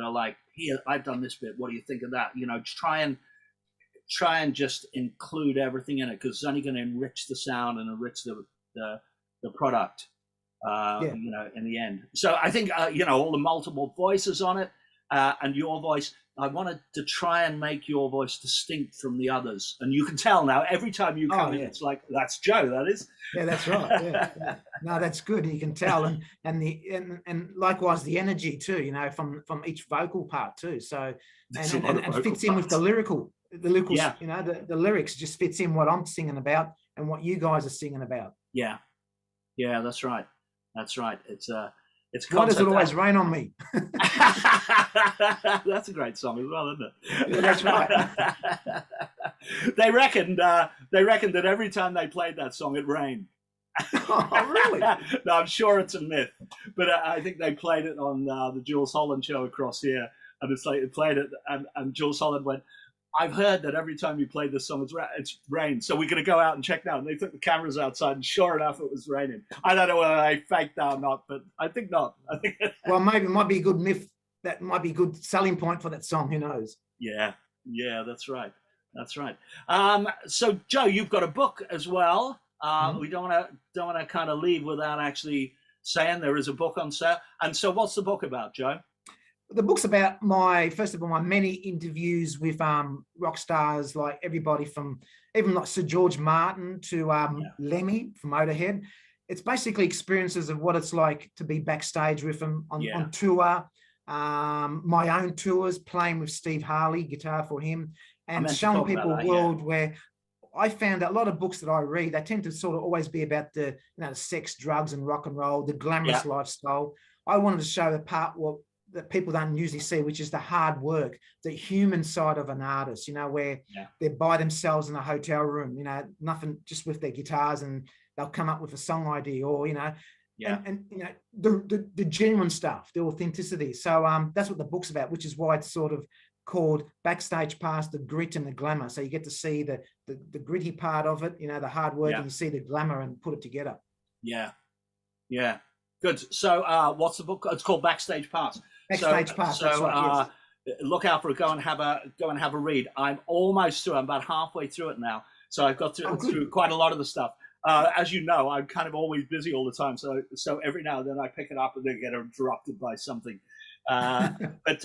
are like, here, I've done this bit. What do you think of that? Try and just include everything in it, because it's only going to enrich the sound and enrich the product, in the end. So I think, all the multiple voices on it and your voice, I wanted to try and make your voice distinct from the others. And you can tell now, every time you come in, it's like, that's Joe, that is. Yeah, that's right. Yeah. No, that's good. You can tell. And likewise the energy too, from each vocal part too. So, and fits in with the lyrics, the lyrics just fits in what I'm singing about and what you guys are singing about. Yeah, that's right. It's Why does it always rain on me? That's a great song as well, isn't it? Yeah, that's right. They reckoned that every time they played that song, it rained. Oh, really? No, I'm sure it's a myth, but I think they played it on the Jules Holland show across here, and it's like they played it, and Jules Holland went, I've heard that every time you play this song, it's rained, so we're going to go out and check now. And they took the cameras outside, and sure enough, it was raining. I don't know whether they faked that or not, but I think not. Well, maybe it might be a good myth. That might be a good selling point for that song. Who knows? Yeah, that's right. So, Joe, you've got a book as well. We don't want to kind of leave without actually saying there is a book on sale. And so, what's the book about, Joe? The book's about my many interviews with rock stars, like everybody from even like Sir George Martin to Lemmy from Motorhead. It's basically experiences of what it's like to be backstage with them on tour, my own tours, playing with Steve Harley, guitar for him, and showing people a world where I found that a lot of books that I read, they tend to sort of always be about the sex, drugs, and rock and roll, the glamorous lifestyle. I wanted to show the part that people don't usually see, which is the hard work, the human side of an artist, where they're by themselves in a hotel room, nothing, just with their guitars, and they'll come up with a song idea, or, and the genuine stuff, the authenticity. So that's what the book's about, which is why it's sort of called Backstage Pass, the grit and the glamour. So you get to see the gritty part of it, the hard work, and you see the glamour and put it together. Yeah. Good. So what's the book? It's called Backstage Pass. Backstage Pass. So right, yes. Look out for it. Go and have a read. I'm almost through. I'm about halfway through it now. So I've got through quite a lot of the stuff. As you know, I'm kind of always busy all the time. So every now and then I pick it up and then get interrupted by something. But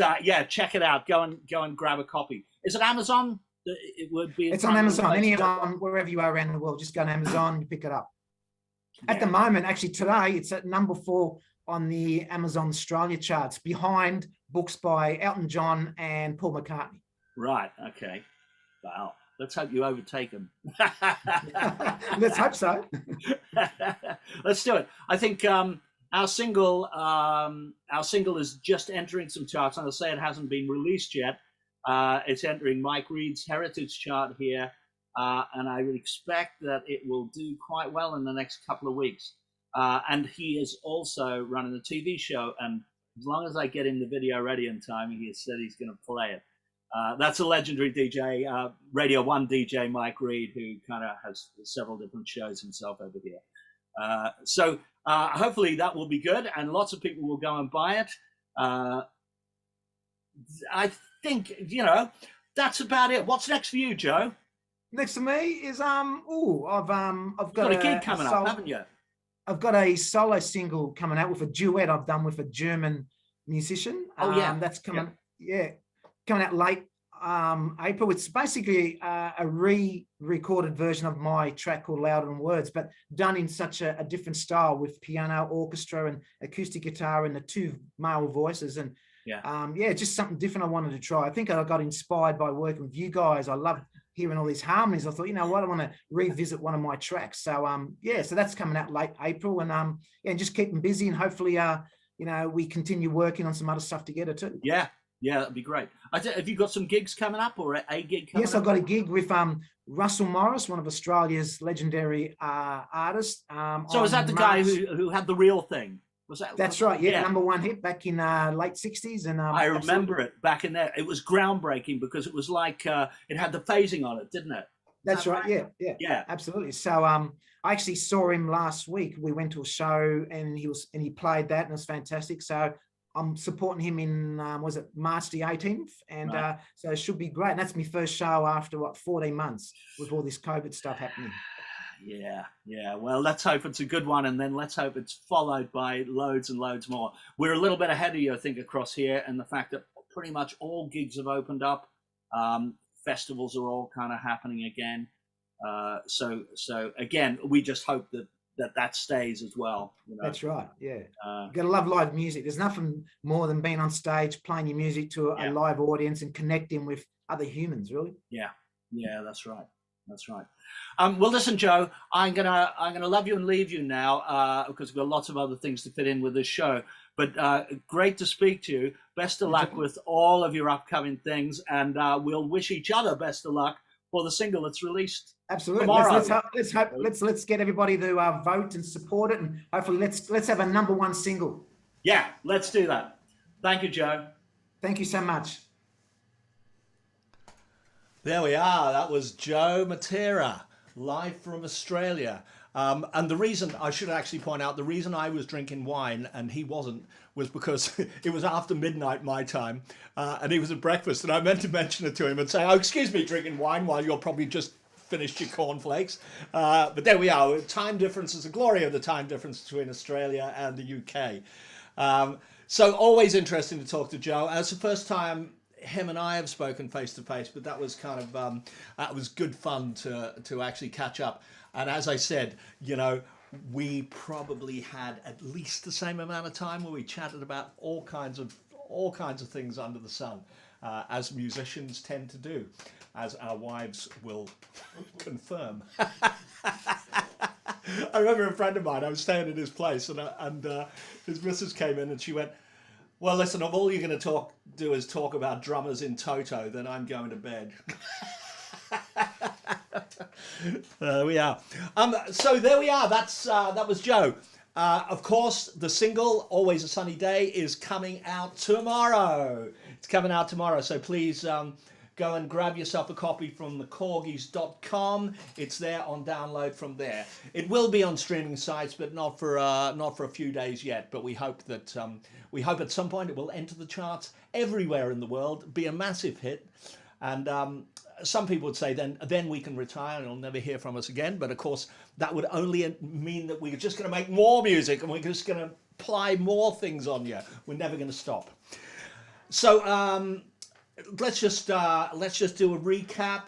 check it out. Go and grab a copy. Is it Amazon? It would be. It's on Amazon. Wherever you are around the world, just go on Amazon and pick it up. At the moment, actually today, it's at number 4 on the Amazon Australia charts, behind books by Elton John and Paul McCartney. Right. Okay. Wow. Let's hope you overtake him. Let's hope so. Let's do it. I think our single is just entering some charts. I'll say it hasn't been released yet. It's entering Mike Reed's Heritage chart here, and I would expect that it will do quite well in the next couple of weeks. And he is also running a TV show, and as long as I get him the video ready in time, he has said he's going to play it. That's a legendary DJ, Radio 1 DJ, Mike Reed, who kind of has several different shows himself over here. So hopefully that will be good, and lots of people will go and buy it. I think, that's about it. What's next for you, Joe? Next to me is I've got a gig coming up, haven't you? I've got a solo single coming out with a duet I've done with a German musician. Oh yeah, that's coming. Yeah, coming out late April. It's basically a re-recorded version of my track called Louder Than Words, but done in such a different style with piano, orchestra, and acoustic guitar, and the 2 male voices. And just something different I wanted to try. I think I got inspired by working with you guys. I love hearing all these harmonies. I thought, you know what, I want to revisit one of my tracks. So so that's coming out late April, and just keep them busy, and hopefully we continue working on some other stuff together too. Yeah, that'd be great. Have you got some gigs coming up, or a gig coming up? Yes, I've got a gig with Russell Morris, one of Australia's legendary artists. So is that the guy who had the real thing? Was that? That's right. Yeah, number 1 hit back in late '60s, and I remember it back in there. It was groundbreaking because it was like it had the phasing on it, didn't it? That's right. Yeah, absolutely. So I actually saw him last week. We went to a show, and he played that, and it was fantastic. So I'm supporting him in was it March the 18th, and right. So it should be great. And that's my first show after 14 months with all this COVID stuff happening. Yeah. Well, let's hope it's a good one, and then let's hope it's followed by loads and loads more. We're a little bit ahead of you, I think, across here, and the fact that pretty much all gigs have opened up. Festivals are all kind of happening again. So again, we just hope that stays as well. That's right. Yeah. You gotta love live music. There's nothing more than being on stage, playing your music to a live audience and connecting with other humans, really. Yeah, that's right. That's right. Well, listen, Joe, I'm gonna love you and leave you now because we've got lots of other things to fit in with this show. But great to speak to you. Best of luck with all of your upcoming things, and we'll wish each other best of luck for the single that's released. Absolutely. Let's get everybody to vote and support it, and hopefully let's have a number 1 single. Yeah, let's do that. Thank you, Joe. Thank you so much. There we are. That was Joe Matera, live from Australia. And the reason, I should actually point out, the reason I was drinking wine and he wasn't was because it was after midnight my time, and he was at breakfast, and I meant to mention it to him and say, oh, excuse me, drinking wine while you're probably just finished your cornflakes. But there we are. Time difference is the glory of the time difference between Australia and the UK. So always interesting to talk to Joe. It's the first time him and I have spoken face to face, but that was kind of that was good fun to actually catch up. And as I said, we probably had at least the same amount of time where we chatted about all kinds of things under the sun, as musicians tend to do, as our wives will confirm. I remember a friend of mine, I was staying at his place, and his missus came in and she went, well, listen, if all you're going to do is talk about drummers in Toto, then I'm going to bed. There we are. So there we are. That was Joe. Of course, the single, Always a Sunny Day, is coming out tomorrow. It's coming out tomorrow, so please go and grab yourself a copy from the Korgis.com. It's there on download from there. It will be on streaming sites, but not for a few days yet. But we hope that at some point it will enter the charts everywhere in the world, be a massive hit, and some people would say then we can retire and you'll never hear from us again. But of course, that would only mean that we're just going to make more music and we're just going to apply more things on you. We're never going to stop. So let's just do a recap.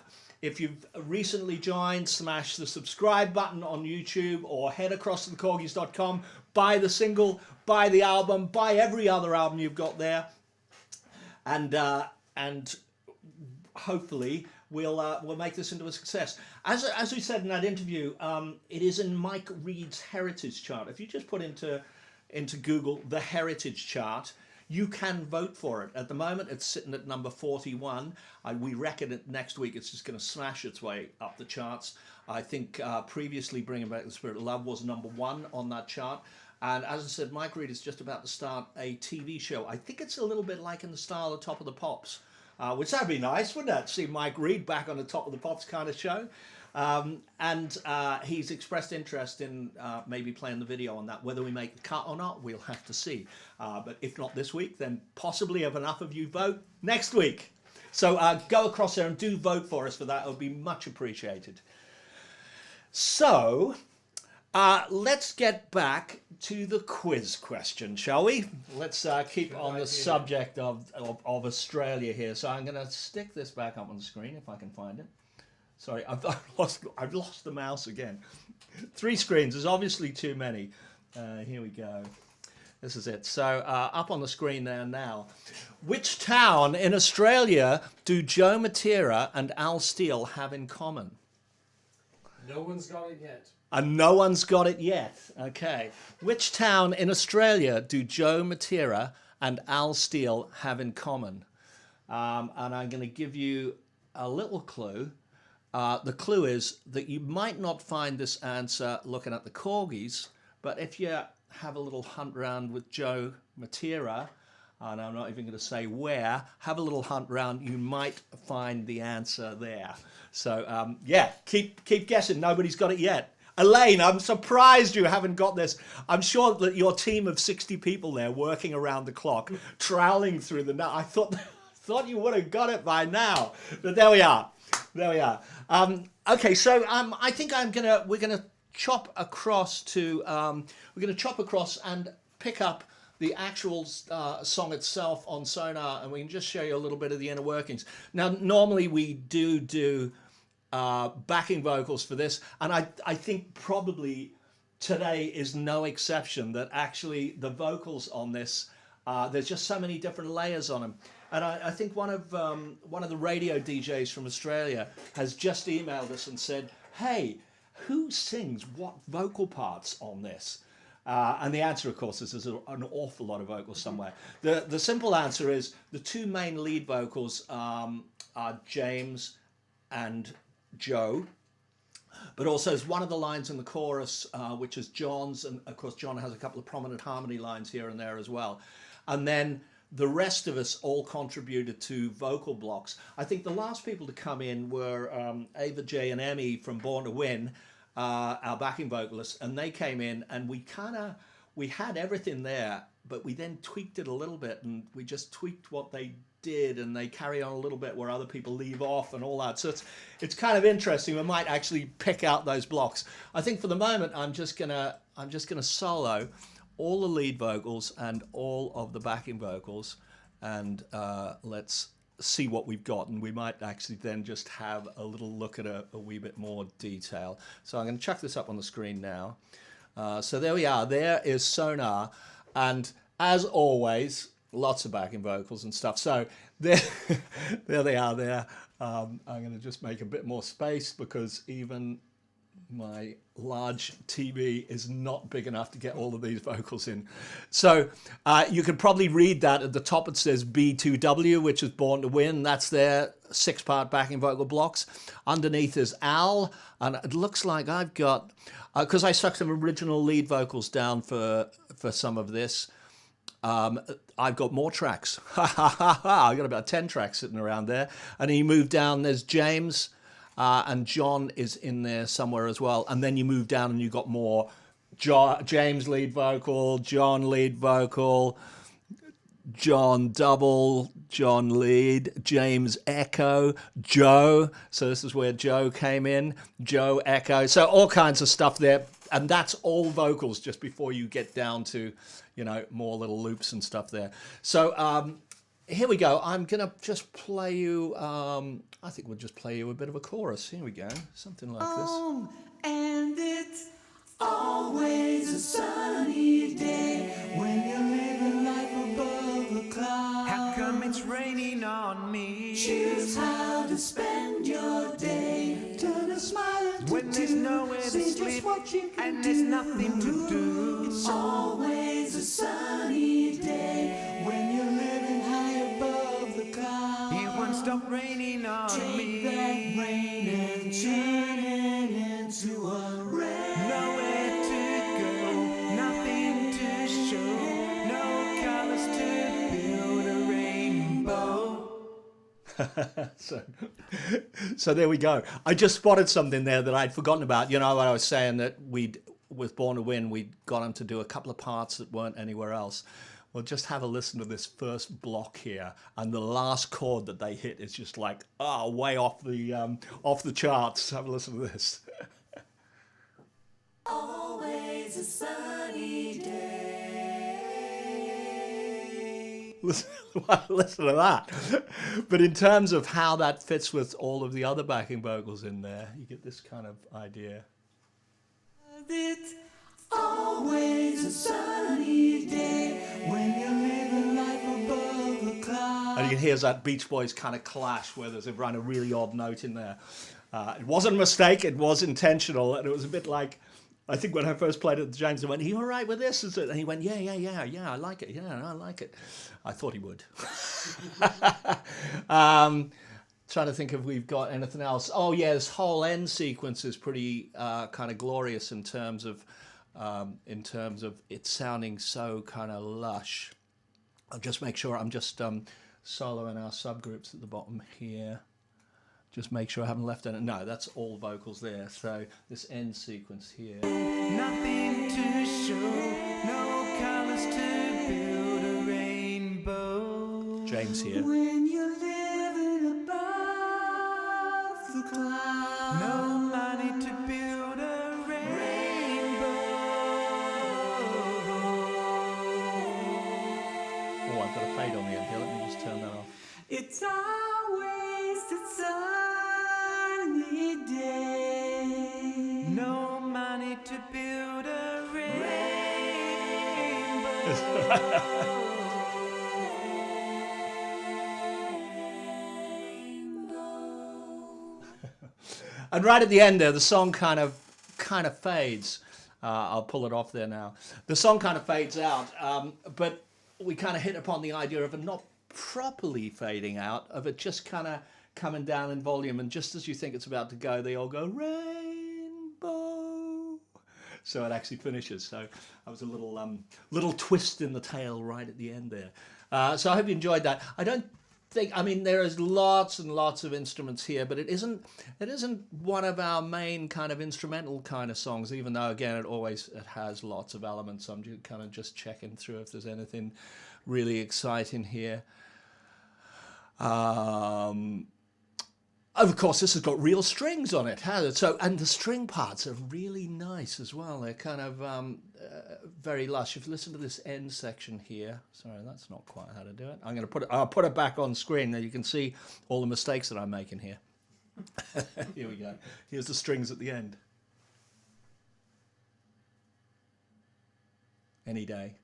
If you've recently joined, smash the subscribe button on YouTube or head across to thekorgis.com, buy the single, buy the album, buy every other album you've got there, and hopefully we'll make this into a success. As we said in that interview, it is in Mike Reed's Heritage Chart. If you just put into Google the Heritage Chart, you can vote for it. At the moment, it's sitting at number 41. We reckon that next week it's just going to smash its way up the charts. I think previously Bringing Back the Spirit of Love was number 1 on that chart. And as I said, Mike Reed is just about to start a TV show. I think it's a little bit like in the style of Top of the Pops, which that'd be nice, wouldn't it? See Mike Reed back on the Top of the Pops kind of show. And he's expressed interest in maybe playing the video on that. Whether we make the cut or not, we'll have to see. But if not this week, then possibly if enough of you vote, next week. So go across there and do vote for us for that. It would be much appreciated. So let's get back to the quiz question, shall we? Let's keep on the subject of Australia here. So I'm going to stick this back up on the screen if I can find it. Sorry, I've lost the mouse again. 3 screens, there's obviously too many. Here we go. This is it. So up on the screen there now. Which town in Australia do Joe Matera and Al Steele have in common? No one's got it yet. And no one's got it yet. Okay. Which town in Australia do Joe Matera and Al Steele have in common? And I'm going to give you a little clue. The clue is that you might not find this answer looking at the Korgis, but if you have a little hunt around with Joe Matera, and I'm not even going to say where, have a little hunt around, you might find the answer there. So, yeah, keep guessing. Nobody's got it yet. Elaine, I'm surprised you haven't got this. I'm sure that your team of 60 people there working around the clock, troweling through the night, I thought you would have got it by now. But there we are. There we are. Okay, so I think we're gonna chop across and pick up the actual song itself on Sonar, and we can just show you a little bit of the inner workings. Now, normally we do backing vocals for this, and I think probably today is no exception. That actually the vocals on this, there's just so many different layers on them. And I think one of the radio DJs from Australia has just emailed us and said, "Hey, who sings what vocal parts on this?" And the answer, of course, is there's an awful lot of vocals somewhere. The simple answer is the 2 main lead vocals are James and Joe. But also there's one of the lines in the chorus, which is John's, and of course John has a couple of prominent harmony lines here and there as well. And then the rest of us all contributed to vocal blocks. I think the last people to come in were Ava J and Emmy from Born to Win, our backing vocalists, and they came in and we had everything there, but we then tweaked it a little bit, and we just tweaked what they did, and they carry on a little bit where other people leave off and all that. So it's kind of interesting. We might actually pick out those blocks. I think for the moment I'm just gonna solo all the lead vocals and all of the backing vocals, and let's see what we've got, and we might actually then just have a little look at a wee bit more detail. So I'm going to chuck this up on the screen now. So there we are. There is Sonar, and as always, lots of backing vocals and stuff. So there, there they are there. I'm going to just make a bit more space because even my large TV is not big enough to get all of these vocals in. So you can probably read that at the top. It says B2W, which is Born to Win. That's their 6-part backing vocal blocks. Underneath is Al, and it looks like I've got, because I stuck some original lead vocals down for some of this, I've got more tracks. I've got about 10 tracks sitting around there. And then you move down, there's James, and John is in there somewhere as well. And then you move down and you've got more James lead vocal, John lead vocal, John double, John lead, James echo, Joe. So this is where Joe came in, Joe echo. So all kinds of stuff there. And that's all vocals just before you get down to, you know, more little loops and stuff there. So here we go. I'm gonna just play you. I think we'll just play you a bit of a chorus. Here we go. Something like this. And it's always a sunny day when you're living life above the clouds. How come it's raining on me? Choose how to spend your day. Turn a smile into When there's nowhere to see sleep just what you can and there's nothing to do. It's always a sunny day when you're living high above the clouds. It won't stop raining on Take me. that rain and turn it into a rain. Nowhere to go, nothing to show, no colors to build a rainbow. So there we go. I just spotted something there that I'd forgotten about. You know what I was saying, that with Born to Win, we'd got him to do a couple of parts that weren't anywhere else. Well, just have a listen to this first block here, and the last chord that they hit is just like, way off the charts. Have a listen to this. Always a sunny day. Listen to that. But in terms of how that fits with all of the other backing vocals in there, you get this kind of idea. It's always a sunny day when you're living life above the clouds. And you can hear that Beach Boys kind of clash where there's a really odd note in there. It wasn't a mistake, it was intentional, and it was a bit like, I think when I first played it at the James, I went, "Are you all right with this?" And he went, yeah, I like it, I like it. I thought he would. Trying to think if we've got anything else. Oh yeah, this whole end sequence is pretty kind of glorious in terms of it sounding so kind of lush. I'll just make sure I'm just soloing our subgroups at the bottom here. Just make sure I haven't left any. No, that's all vocals there. So this end sequence here. Nothing to show, no colors to build a rainbow. James here. When you're living above the clouds. No money to build a rainbow. Oh, I've got a fade on the end here. Let me just turn that off. It's always the sunny day. No money to build a And right at the end there, the song kind of fades. I'll pull it off there now. The song kind of fades out, but we kind of hit upon the idea of it not properly fading out, of it just kind of coming down in volume, and just as you think it's about to go, they all go rainbow. So it actually finishes. So that was a little twist in the tail right at the end there. So I hope you enjoyed that. I mean, there is lots and lots of instruments here, but it isn't one of our main kind of instrumental kind of songs, even though, again, it has lots of elements. I'm just checking through if there's anything really exciting here. Of course, this has got real strings on it, hasn't it? And the string parts are really nice as well. They're kind of very lush. If you listen to this end section here, sorry, that's not quite how to do it. I'll put it back on screen, and you can see all the mistakes that I'm making here. Here we go. Here's the strings at the end. Any day.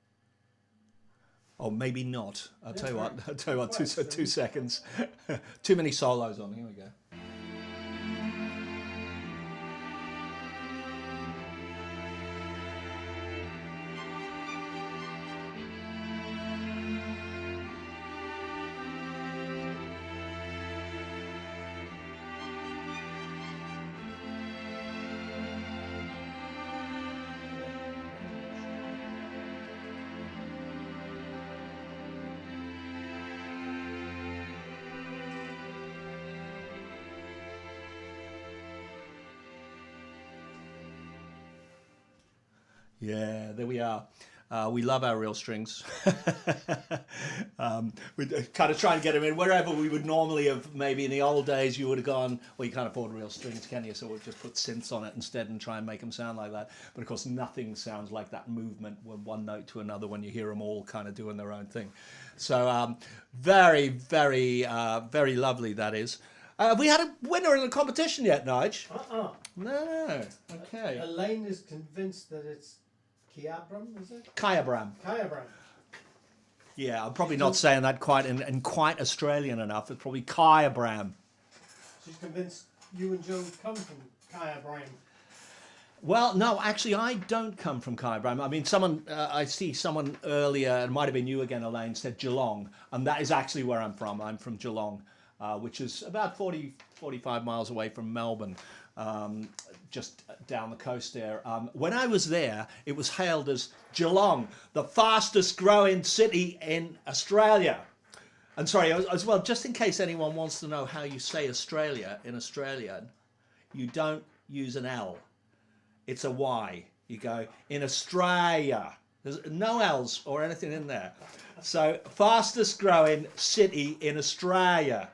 Oh, maybe not. I'll tell you what. 2 seconds. Too many solos on. Here we go. Yeah, there we are. We love our reel strings. We kind of try and get them in wherever we would normally have. Maybe in the old days you would have gone, well, you can't afford reel strings, can you? So we'll just put synths on it instead and try and make them sound like that. But of course, nothing sounds like that movement from one note to another when you hear them all kind of doing their own thing. So very, very, very lovely that is. Have we had a winner in the competition yet, Nige? No. Okay. Elaine is convinced that it's Kyabram, is it? Kyabram. Kyabram. Yeah, I'm probably not saying that quite and quite Australian enough. It's probably Kyabram. She's convinced you and Joe come from Kyabram. Well, no, actually, I don't come from Kyabram. I mean, I see someone earlier, it might have been you again, Elaine, said Geelong, and that is actually where I'm from. I'm from Geelong, which is about 45 miles away from Melbourne. Just down the coast there. When I was there, it was hailed as Geelong, the fastest growing city in Australia. And sorry, as well, just in case anyone wants to know how you say Australia in Australian, you don't use an L. It's a Y. You go, in Australia. There's no L's or anything in there. So, fastest growing city in Australia.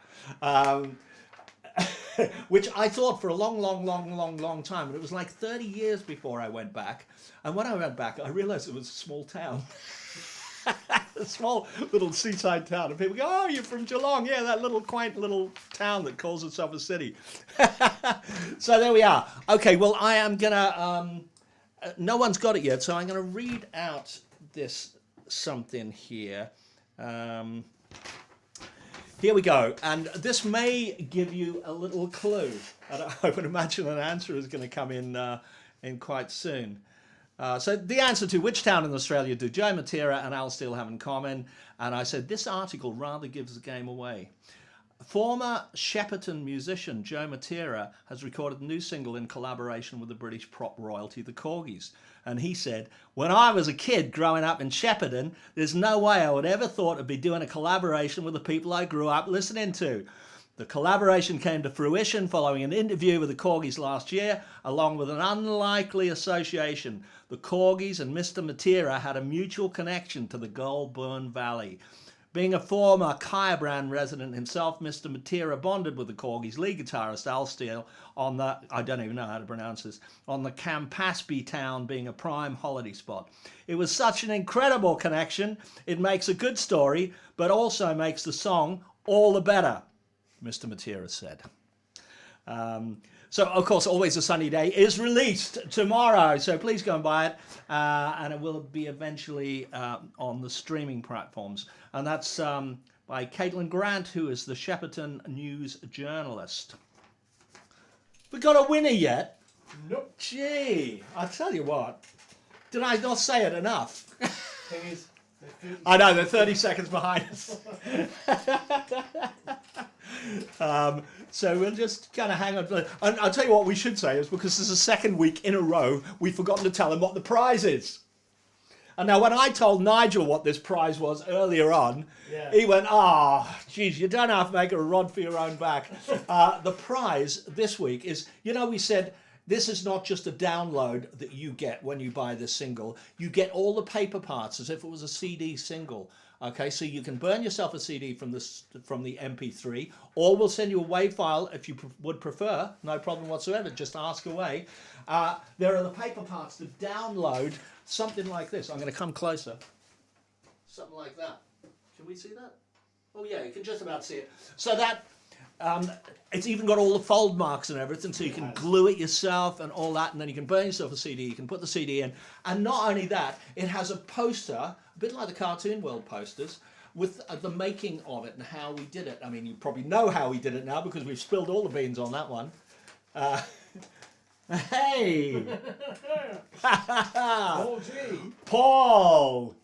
Which I thought for a long time, and it was like 30 years before I went back. And when I went back, I realized it was a small town. A small little seaside town. And people go, oh, you're from Geelong. Yeah, that little quaint little town that calls itself a city. So there we are. Okay, well, I am going to... no one's got it yet, so I'm going to read out this something here. Here we go, and this may give you a little clue. I would imagine an answer is going to come in quite soon. So the answer to which town in Australia do Joe Matera and Al Steele have in common? And I said this article rather gives the game away. Former Shepperton musician Joe Matera has recorded a new single in collaboration with the British pop royalty, the Korgis. And he said, when I was a kid growing up in Shepperton, there's no way I would ever thought I'd be doing a collaboration with the people I grew up listening to. The collaboration came to fruition following an interview with the Korgis last year, along with an unlikely association. The Korgis and Mr. Matera had a mutual connection to the Goulburn Valley. Being a former Kyabram resident himself, Mr. Matera bonded with the Korgis lead guitarist Al Steele on the, I don't even know how to pronounce this, on the Campaspe town being a prime holiday spot. It was such an incredible connection, it makes a good story, but also makes the song all the better, Mr. Matera said. So, of course, Always a Sunny Day is released tomorrow, so please go and buy it, and it will be eventually on the streaming platforms. And that's by Caitlin Grant, who is the Shepperton News journalist. We got a winner yet? Nope. Gee, I tell you what, did I not say it enough? Thing is, I know, they're 30 seconds behind us. So we'll just kind of hang on. And I'll tell you what we should say is because this is the second week in a row, we've forgotten to tell them what the prize is. And now when I told Nigel what this prize was earlier on, he went, geez, you don't have to make a rod for your own back. The prize this week is, you know, we said this is not just a download that you get when you buy this single. You get all the paper parts as if it was a CD single. Okay, so you can burn yourself a CD from the MP3, or we'll send you a WAV file if you would prefer. No problem whatsoever. Just ask away. There are the paper parts to download. Something like this. I'm going to come closer. Something like that. Can we see that? Oh yeah, you can just about see it. So that it's even got all the fold marks and everything, so you can glue it yourself and all that, and then you can burn yourself a CD. You can put the CD in, and not only that, it has a poster, a bit like the Cartoon World posters, with the making of it and how we did it. I mean, you probably know how we did it now because we've spilled all the beans on that one. Hey! oh gee. Paul!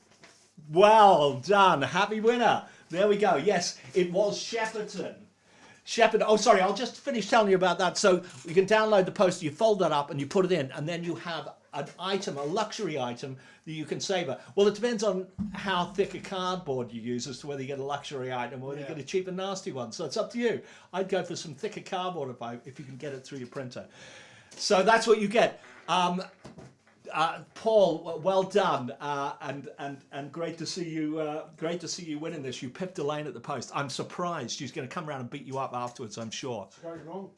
Well done. Happy winner. There we go. Yes, it was Shepperton. Oh, sorry, I'll just finish telling you about that. So you can download the poster, you fold that up and you put it in, and then you have an item, a luxury item that you can savor. Well, it depends on how thick a cardboard you use as to whether you get a luxury item or whether you get a cheap and nasty one. So it's up to you. I'd go for some thicker cardboard if you can get it through your printer. So that's what you get. Paul, well done, and great to see you. Great to see you winning this. You pipped Elaine at the post. I'm surprised she's going to come around and beat you up afterwards. I'm sure. It's going wrong.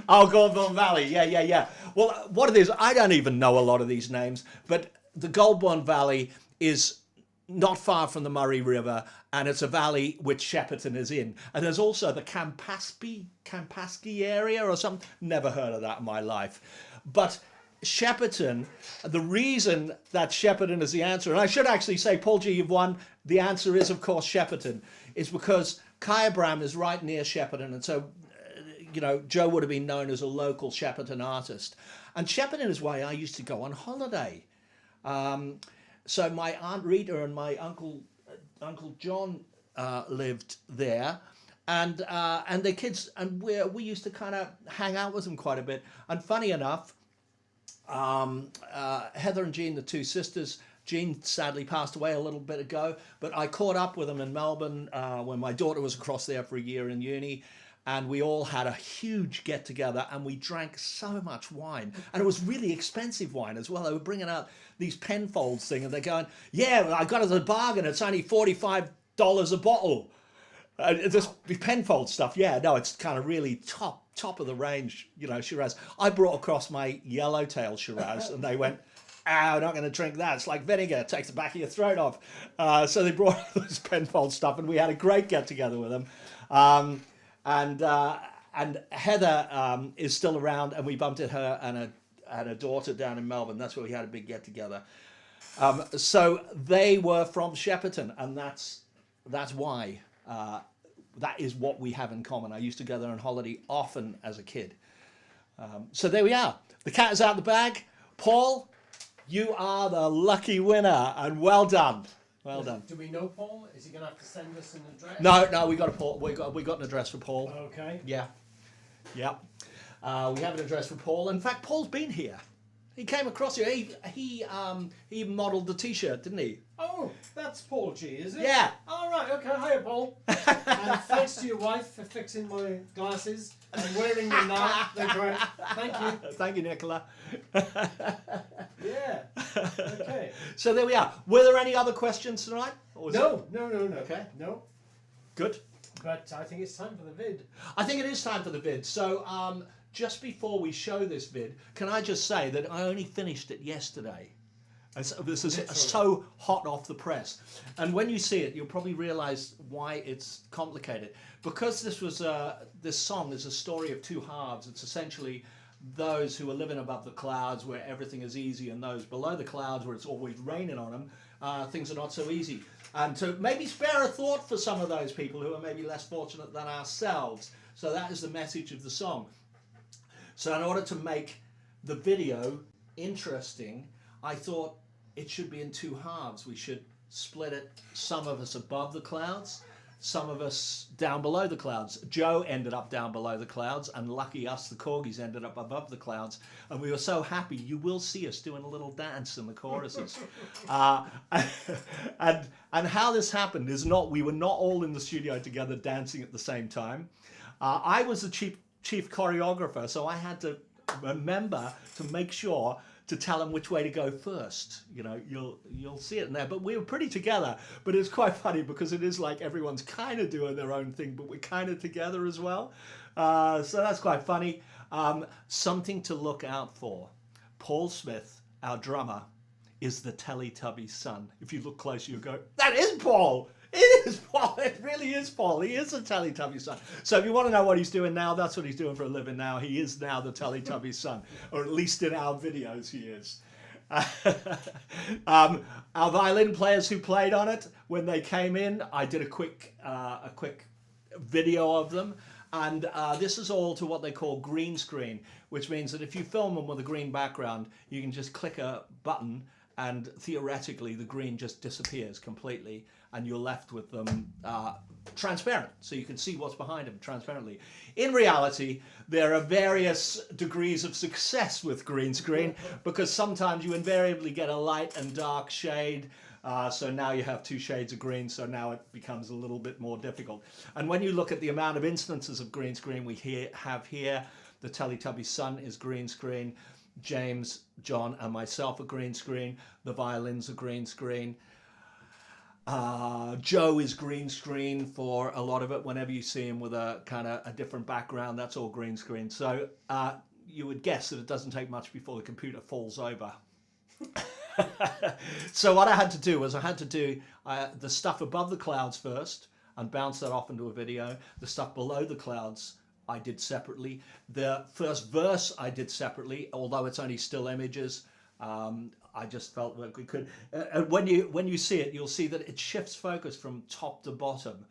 Oh, Goldborn Valley. Yeah. Well, what it is, I don't even know a lot of these names, but the Goldborn Valley is not far from the Murray River, and it's a valley which Shepperton is in. And there's also the Campaspe area or something. Never heard of that in my life. But Shepperton, the reason that Shepperton is the answer, and I should actually say, Paul G, you've won. The answer is, of course, Shepperton, is because Kyabram is right near Shepperton, and so Joe would have been known as a local Shepperton artist. And Shepperton is why I used to go on holiday. So my Aunt Rita and my Uncle John lived there, and their kids, and we used to kind of hang out with them quite a bit. And funny enough, Heather and Jean, the two sisters, Jean sadly passed away a little bit ago, but I caught up with them in Melbourne when my daughter was across there for a year in uni. And we all had a huge get together, and we drank so much wine, and it was really expensive wine as well. They were bringing out these Penfolds thing, and they're going, "Yeah, I got it at a bargain. It's only $45 a bottle." This Penfold stuff, yeah, no, it's kind of really top of the range, Shiraz. I brought across my Yellowtail Shiraz, and they went, we're not going to drink that. It's like vinegar. It takes the back of your throat off. So they brought this Penfold stuff, and we had a great get together with them. And Heather is still around, and we bumped into her and her daughter down in Melbourne. That's where we had a big get together. So they were from Shepperton, and that's why. That is what we have in common. I used to go there on holiday often as a kid. So there we are. The cat is out of the bag. Paul, you are the lucky winner, and well done. Well done. Do we know Paul? Is he going to have to send us an address? No, we got an address for Paul. Okay. Yeah. We have an address for Paul. In fact, Paul's been here. He came across here. He modelled the T-shirt, didn't he? Oh, that's Paul G, is it? Yeah. All right. Okay. Hiya, Paul. And thanks to your wife for fixing my glasses and wearing them now. They're great. Thank you. Thank you, Nicola. Yeah. Okay. So there we are. Were there any other questions tonight? No. Okay. No. Good. But I think it's time for the vid. I think it is time for the vid. So just before we show this vid, can I just say that I only finished it yesterday. This is so hot off the press. And when you see it, you'll probably realize why it's complicated. Because this song is a story of two halves. It's essentially those who are living above the clouds where everything is easy, and those below the clouds where it's always raining on them, things are not so easy. And to maybe spare a thought for some of those people who are maybe less fortunate than ourselves. So that is the message of the song. So in order to make the video interesting, I thought it should be in two halves. We should split it, some of us above the clouds, some of us down below the clouds. Joe ended up down below the clouds, and lucky us, the Korgis ended up above the clouds. And we were so happy. You will see us doing a little dance in the choruses. And how this happened is we were not all in the studio together dancing at the same time. I was the chief choreographer, so I had to remember to make sure to tell them which way to go first. You'll see it in there. But we were pretty together. But it's quite funny because it is like everyone's kind of doing their own thing, but we're kind of together as well. So that's quite funny. Something to look out for. Paul Smith, our drummer, is the Teletubby's son. If you look close, you'll go, that is Paul! It is Paul. It really is Paul. He is the Teletubby's son. So if you want to know what he's doing now, that's what he's doing for a living now. He is now the Teletubby's son, or at least in our videos he is. Our violin players who played on it, when they came in, I did a quick video of them. And this is all to what they call green screen, which means that if you film them with a green background, you can just click a button and theoretically the green just disappears completely, and you're left with them transparent, so you can see what's behind them transparently. In reality, there are various degrees of success with green screen, because sometimes you invariably get a light and dark shade, so now you have two shades of green, so now it becomes a little bit more difficult. And when you look at the amount of instances of green screen we have here, the Teletubby's son is green screen. James, John, and myself are green screen. The violins are green screen. Joe is green screen for a lot of it. Whenever you see him with a kind of a different background, that's all green screen. So you would guess that it doesn't take much before the computer falls over. So what I had to do was I had to do the stuff above the clouds first and bounce that off into a video. The stuff below the clouds I did separately. The first verse I did separately, although it's only still images. I just felt like we could. When you see it, you'll see that it shifts focus from top to bottom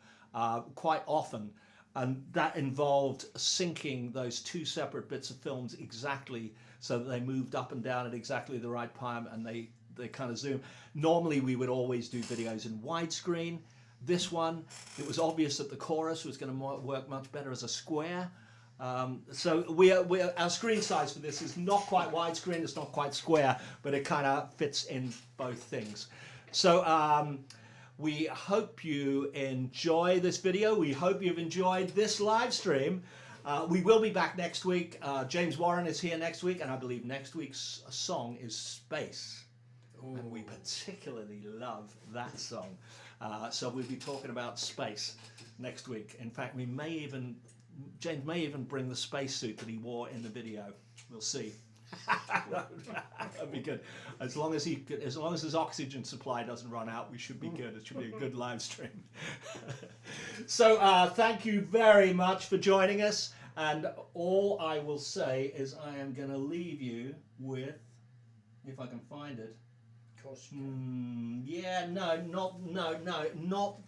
quite often, and that involved syncing those two separate bits of films exactly so that they moved up and down at exactly the right time, and they kind of zoom. Normally, we would always do videos in widescreen. This one, it was obvious that the chorus was going to work much better as a square. So our screen size for this is not quite widescreen, it's not quite square, but it kind of fits in both things. So we hope you enjoy this video. We hope you've enjoyed this live stream. We will be back next week. James Warren is here next week, and I believe next week's song is Space. Ooh. And we particularly love that song. So we'll be talking about space next week. In fact, James may even bring the spacesuit that he wore in the video. We'll see. That'd be good. As long as his oxygen supply doesn't run out, we should be good. It should be a good live stream. So thank you very much for joining us. And all I will say is I am going to leave you with, if I can find it. Yeah, not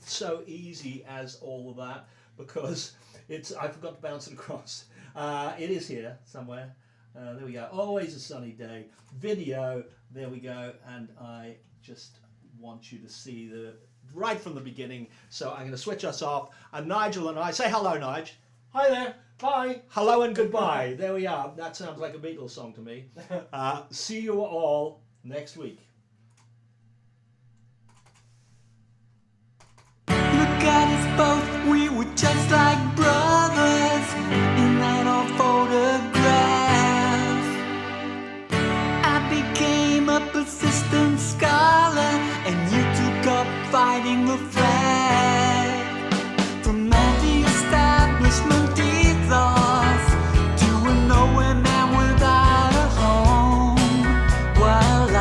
so easy as all of that, because I forgot to bounce it across. It is here somewhere. There we go. Always a sunny day. Video. There we go. And I just want you to see right from the beginning. So I'm going to switch us off. And Nigel and I say hello, Nigel. Hi there. Bye. Hello and goodbye. There we are. That sounds like a Beatles song to me. See you all next week. Look at us both, we were just like brothers in that old photograph. I became a persistent scholar, and you took up fighting the flag. From anti-establishment ethos to a nowhere man without a home, while I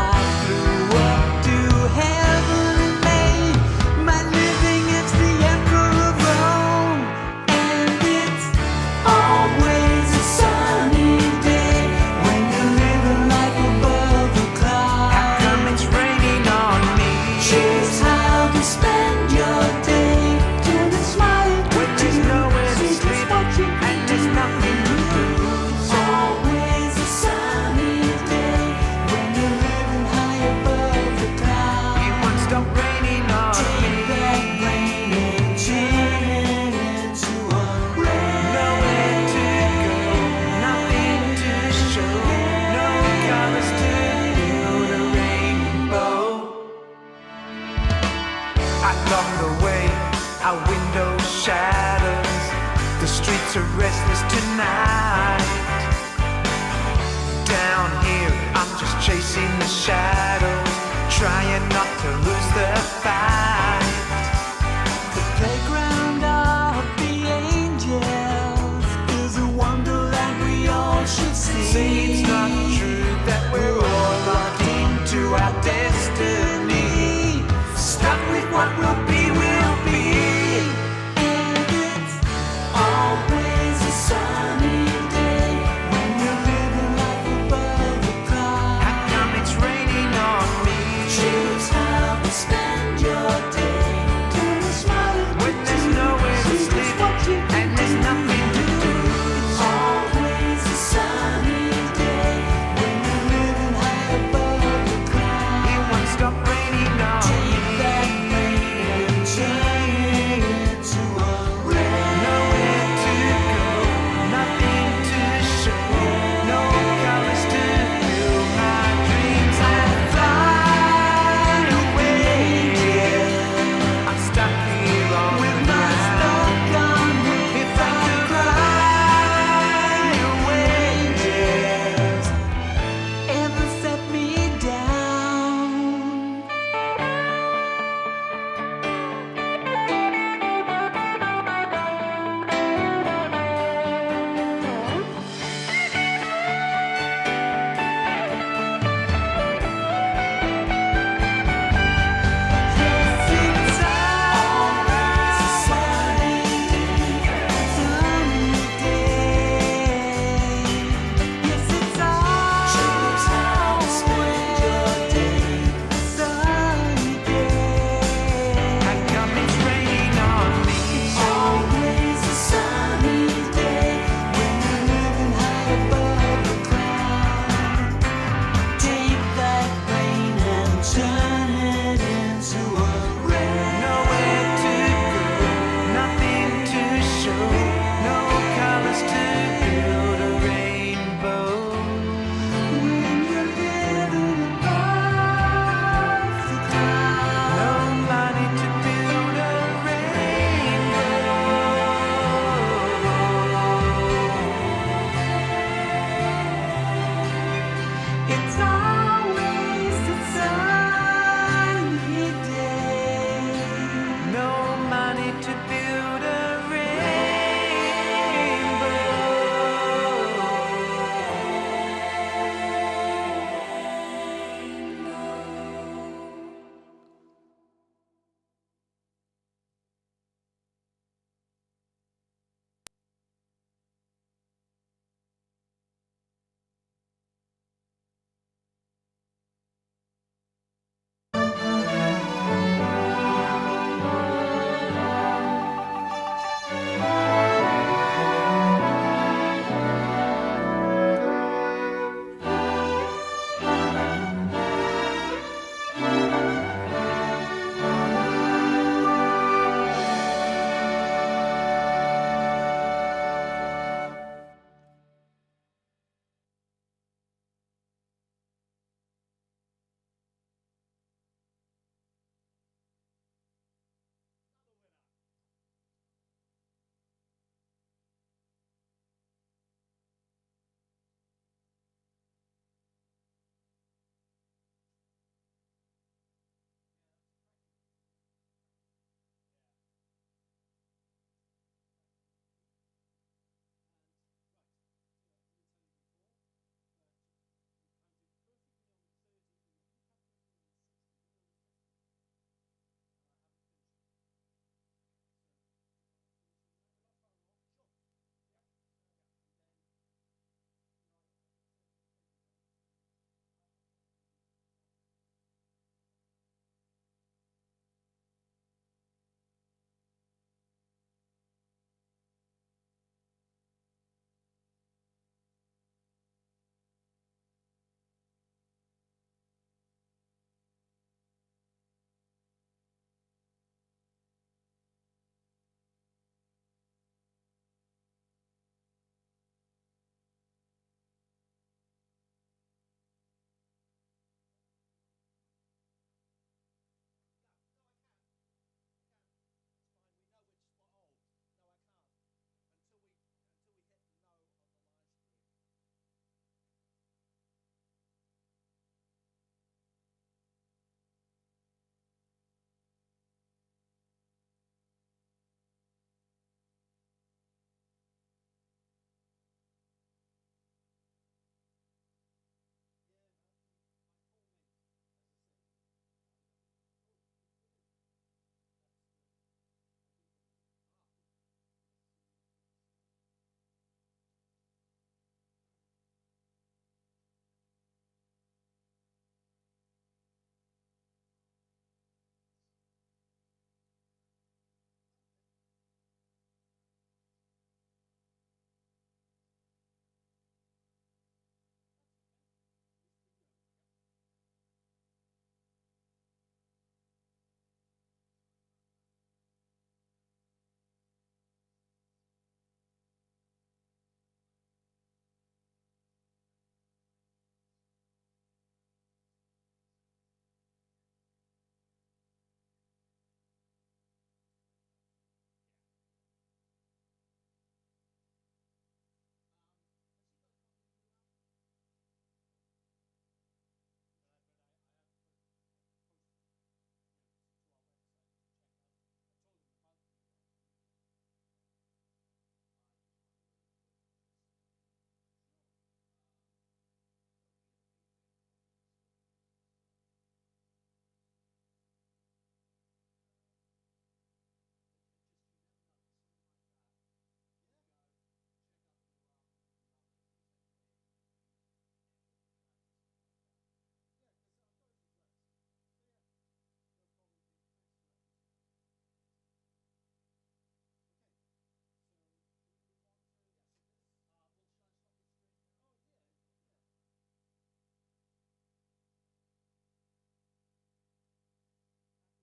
flew up to heaven and made my living as the emperor of Rome. And it's always a sunny day when you're living life above the clouds. How come it's raining on me? Choose how to spend your day. Turn and smile at When there's nowhere to see just sleep what you and can there's do. nothing to lose. Always a sunny day when you're living high above the clouds. It won't stop raining on Take that me. rain and turn it into a rain. Nowhere to go, nothing to show, no colors to build a rainbow. Along the way, our window shadows. The streets are restless tonight. Down here, I'm just chasing the shadows, trying not to lose the fight.